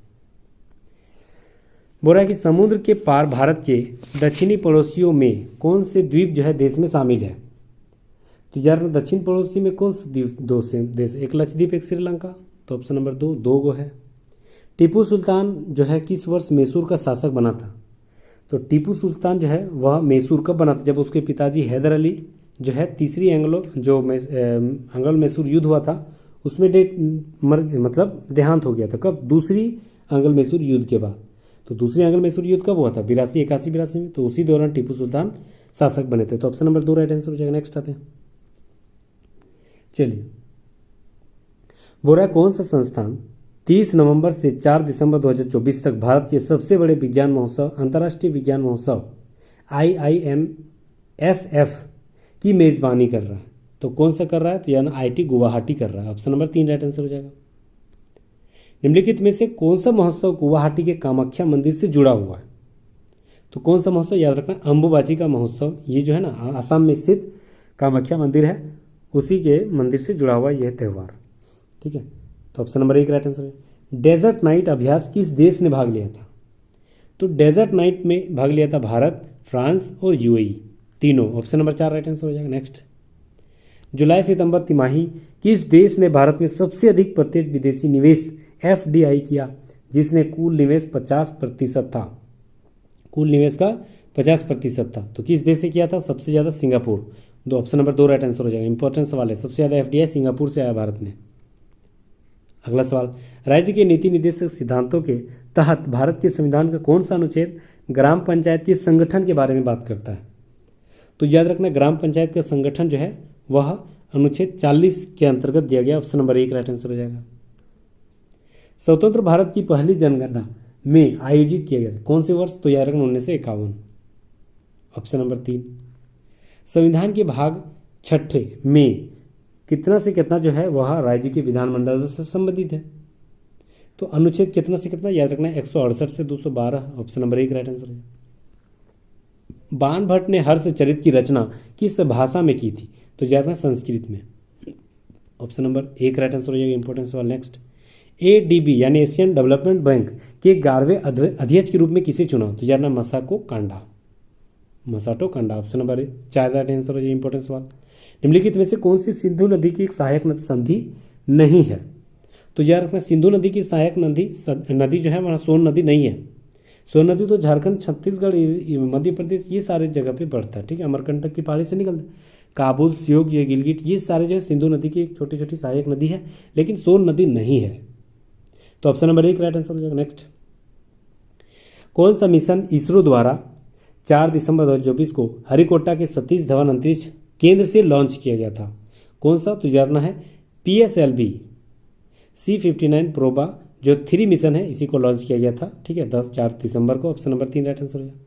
बोल रहा है कि समुद्र के पार भारत के दक्षिणी पड़ोसियों में कौन से द्वीप जो है देश में शामिल है। तो यार दक्षिण पड़ोसी में कौन से द्वीप, दो से देश, एक लक्षद्वीप एक श्रीलंका, तो ऑप्शन नंबर 2 दो गो है। टीपू सुल्तान जो है किस वर्ष मैसूर का शासक बना था। तो टीपू सुल्तान जो है वह मैसूर कब बना था, जब उसके पिताजी हैदर अली जो है तीसरी अंग्लो मैसूर युद्ध हुआ था उसमें मतलब देहांत हो गया था। कब, दूसरी अंग्ल मैसूर युद्ध के बाद। तो दूसरी अंग्ल मैसूर युद्ध कब हुआ था, 82-81-82 में, तो उसी दौरान टीपू सुल्तान शासक बने थे। तो ऑप्शन नंबर 2 राइट आंसर हो जाएगा। नेक्स्ट आते हैं, चलिए, बोल रहा है कौन सा संस्थान 30 नवंबर से 4 दिसंबर 2024 तक भारत के सबसे बड़े विज्ञान महोत्सव, अंतर्राष्ट्रीय विज्ञान महोत्सव IIMSF की मेजबानी कर रहा है। तो कौन सा कर रहा है, तो यानी IIT गुवाहाटी कर रहा है, ऑप्शन नंबर 3 राइट आंसर हो जाएगा। निम्नलिखित में से कौन सा महोत्सव गुवाहाटी के कामाख्या मंदिर से जुड़ा हुआ है। तो कौन सा महोत्सव, याद रखना अंबुबाची का महोत्सव, ये जो है ना आसाम में स्थित कामाख्या मंदिर है उसी के मंदिर से जुड़ा हुआ यह त्यौहार, ठीक है, तो ऑप्शन नंबर 1 राइट आंसर है। डेजर्ट नाइट अभ्यास किस देश ने भाग लिया था। तो डेजर्ट नाइट में भाग लिया था भारत, फ्रांस और UAE तीनों, ऑप्शन नंबर 4 राइट आंसर हो जाएगा। नेक्स्ट, जुलाई सितंबर तिमाही किस देश ने भारत में सबसे अधिक प्रत्यक्ष विदेशी निवेश FDI किया, जिसने कुल निवेश 50% था, कुल निवेश का 50% था। तो किस देश से किया था, सबसे ज़्यादा सिंगापुर, दो, ऑप्शन नंबर 2 राइट आंसर हो जाएगा। इंपॉर्टेंट सवाल है, सबसे ज़्यादा FDI सिंगापुर से आया भारत में। अगला सवाल, राज्य के नीति निर्देशक सिद्धांतों के तहत भारत के संविधान का कौन सा अनुच्छेद ग्राम पंचायत के संगठन के बारे में बात करता है। तो याद रखना ग्राम पंचायत का संगठन जो है वह अनुच्छेद 40 के अंतर्गत दिया गया, ऑप्शन नंबर 1 राइट आंसर हो जाएगा। स्वतंत्र भारत की पहली जनगणना में आयोजित किया गया था, कौन से वर्ष, तो याद रखना 1951, ऑप्शन नंबर 3। संविधान के भाग 6 में कितना से कितना जो है वह राज्य के विधानमंडल से संबंधित है। तो अनुच्छेद कितना से कितना, याद रखना 168 से 212, ऑप्शन नंबर 1 राइट आंसर है। बाण भट्ट ने हर्षचरित की रचना किस भाषा में की थी। तो याद रखना संस्कृत में, ऑप्शन नंबर 1 राइट आंसर हो जाएगा। इंपॉर्टेंट सवाल। नेक्स्ट, ADB यानी एशियन डेवलपमेंट बैंक के 11वें अध्यक्ष के रूप में किसे चुना। तो याद रखना Masato Kanda, option number 4 right answer हो जाएगा। इंपॉर्टेंट सवाल, निम्नलिखित में से कौन सी सिंधु नदी की एक सहायक संधि नहीं है। तो याद रखना सिंधु नदी की सहायक नदी जो है वहाँ सोन नदी नहीं है। सोन नदी तो झारखंड, छत्तीसगढ़, मध्य प्रदेश ये सारे जगह पे बढ़ता है, ठीक है, अमरकंटक की पहाड़ी से निकलता है, काबुल, सियोग, ये गिलगिट, ये सारे जो है सिंधु नदी की एक छोटी छोटी सहायक नदी है, लेकिन सोन नदी नहीं है। तो ऑप्शन नंबर 1 राइट आंसर हो जाएगा। नेक्स्ट, कौन सा मिशन इसरो द्वारा 4 दिसंबर 2024 को हरिकोटा के सतीश धवन अंतरिक्ष केंद्र से लॉन्च किया गया था, कौन सा। तो जानना है PSLV C59 प्रोबा जो 3 मिशन है, इसी को लॉन्च किया गया था, ठीक है, 4 दिसंबर को, ऑप्शन नंबर 3 राइट आंसर हो जाएगा।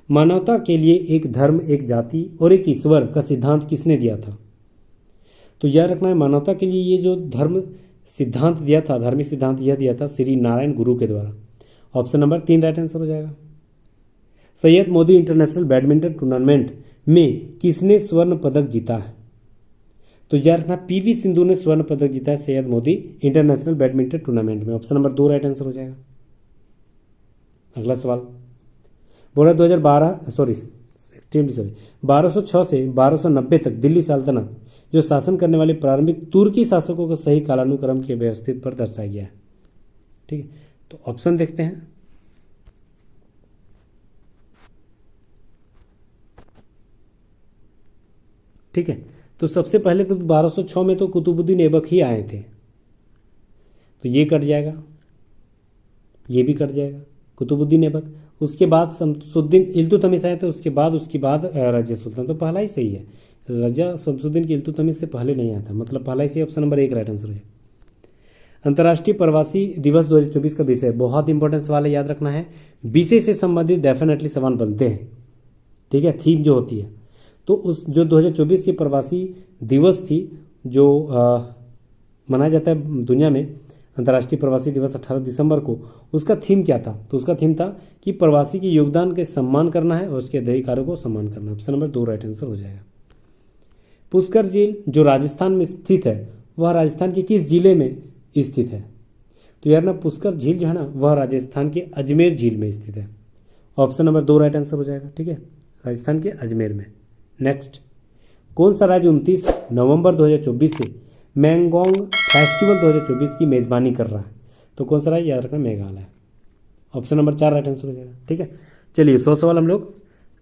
मानवता के लिए एक धर्म, एक जाति और एक ईश्वर का सिद्धांत किसने दिया था। तो याद रखना है मानवता के लिए ये जो धर्म सिद्धांत दिया था, धार्मिक सिद्धांत यह दिया था श्री नारायण गुरु के द्वारा, ऑप्शन नंबर 3 राइट आंसर हो जाएगा। Syed Modi international badminton tournament में किसने स्वर्ण पदक जीता है। तो याद रखना पीवी सिंधु ने स्वर्ण पदक जीता है Syed Modi international badminton tournament में। ऑप्शन नंबर 2 राइट आंसर हो जाएगा। अगला सवाल बोला 1206 से 1290 तक दिल्ली सल्तनत जो शासन करने वाले प्रारंभिक तुर्की शासकों को सही कालानुक्रम के व्यवस्थित पर दर्शाया गया है। ठीक है, तो ऑप्शन देखते हैं। ठीक है, तो सबसे पहले तो 1206 में तो कुतुबुद्दीन ऐबक ही आए थे, तो ये कट जाएगा, ये भी कट जाएगा, कुतुबुद्दीन ऐबक। उसके बाद शमसुद्दीन इल्तुतमिश आए थे, उसके बाद रजिया सुल्तान, तो पहला ही सही है। रजा शमसुद्दीन की इल्तुतमिश से पहले नहीं आया था, मतलब पहला ही सही। ऑप्शन नंबर 1 राइट आंसर है। अंतर्राष्ट्रीय प्रवासी दिवस 2024 का विषय बहुत इंपॉर्टेंट सवाल है, याद रखना है। विषय से संबंधित डेफिनेटली सवाल बनते हैं। ठीक है, थीम जो होती है, तो उस जो 2024 की प्रवासी दिवस थी जो मनाया जाता है दुनिया में, अंतर्राष्ट्रीय प्रवासी दिवस 18 दिसंबर को, उसका थीम क्या था? तो उसका थीम था कि प्रवासी के योगदान के सम्मान करना है और उसके अधिकारों को सम्मान करना। ऑप्शन नंबर 2 राइट आंसर हो जाएगा। पुष्कर झील जो राजस्थान में स्थित है, वह राजस्थान के किस जिले में स्थित है? तो यार ना, पुष्कर झील जो है ना, वह राजस्थान के अजमेर झील में स्थित है। ऑप्शन नंबर 2 राइट आंसर हो जाएगा। ठीक है, राजस्थान के अजमेर में। नेक्स्ट, कौन सा राज्य 29 नवंबर 2024 से मैंगोंग फेस्टिवल 2024 की मेजबानी कर रहा है? तो कौन सा राज्य? याद रखना, Meghalaya. Option number 4 right answer हो जाएगा। ठीक है, चलिए 100 सवाल हम लोग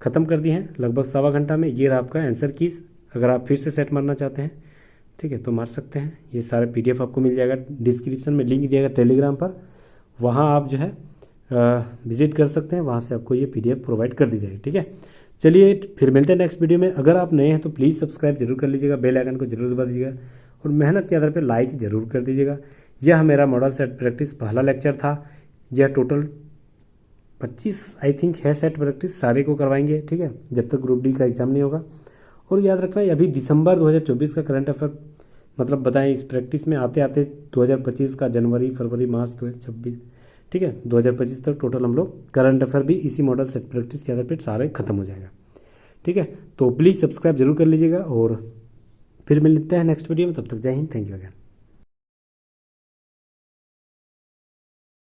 खत्म कर दिए हैं लगभग सवा घंटा में। ये रहा आपका आंसर कीज। अगर आप फिर से सेट मारना चाहते हैं, ठीक है, तो मार सकते हैं। ये सारे PDF आपको मिल जाएगा, डिस्क्रिप्शन में लिंक दिएगा टेलीग्राम पर, वहाँ आप जो है विजिट कर सकते हैं, वहाँ से आपको ये PDF प्रोवाइड कर दी जाएगी। ठीक है, चलिए फिर मिलते हैं नेक्स्ट वीडियो में। अगर आप नए हैं तो प्लीज़ सब्सक्राइब जरूर कर लीजिएगा, बेल आइकन को जरूर दबा दीजिएगा और मेहनत के आधार पर लाइक जरूर कर दीजिएगा। यह मेरा मॉडल सेट प्रैक्टिस पहला लेक्चर था। यह टोटल 25 आई थिंक है सेट प्रैक्टिस, सारे को करवाएंगे। ठीक है, जब तक ग्रुप डी का एग्जाम नहीं होगा। और याद रखना, अभी दिसंबर 2024 का करंट अफेयर मतलब बताएं, इस प्रैक्टिस में आते आते 2025 का जनवरी फरवरी मार्च 2026, ठीक है, 2025 तक टोटल हम लोग करंट अफेयर भी इसी मॉडल सेट प्रैक्टिस के आधार पर सारे खत्म हो जाएगा। ठीक है, तो प्लीज़ सब्सक्राइब जरूर कर लीजिएगा और फिर मिलते हैं नेक्स्ट वीडियो में। तब तक जय हिंद, थैंक यू अगेन।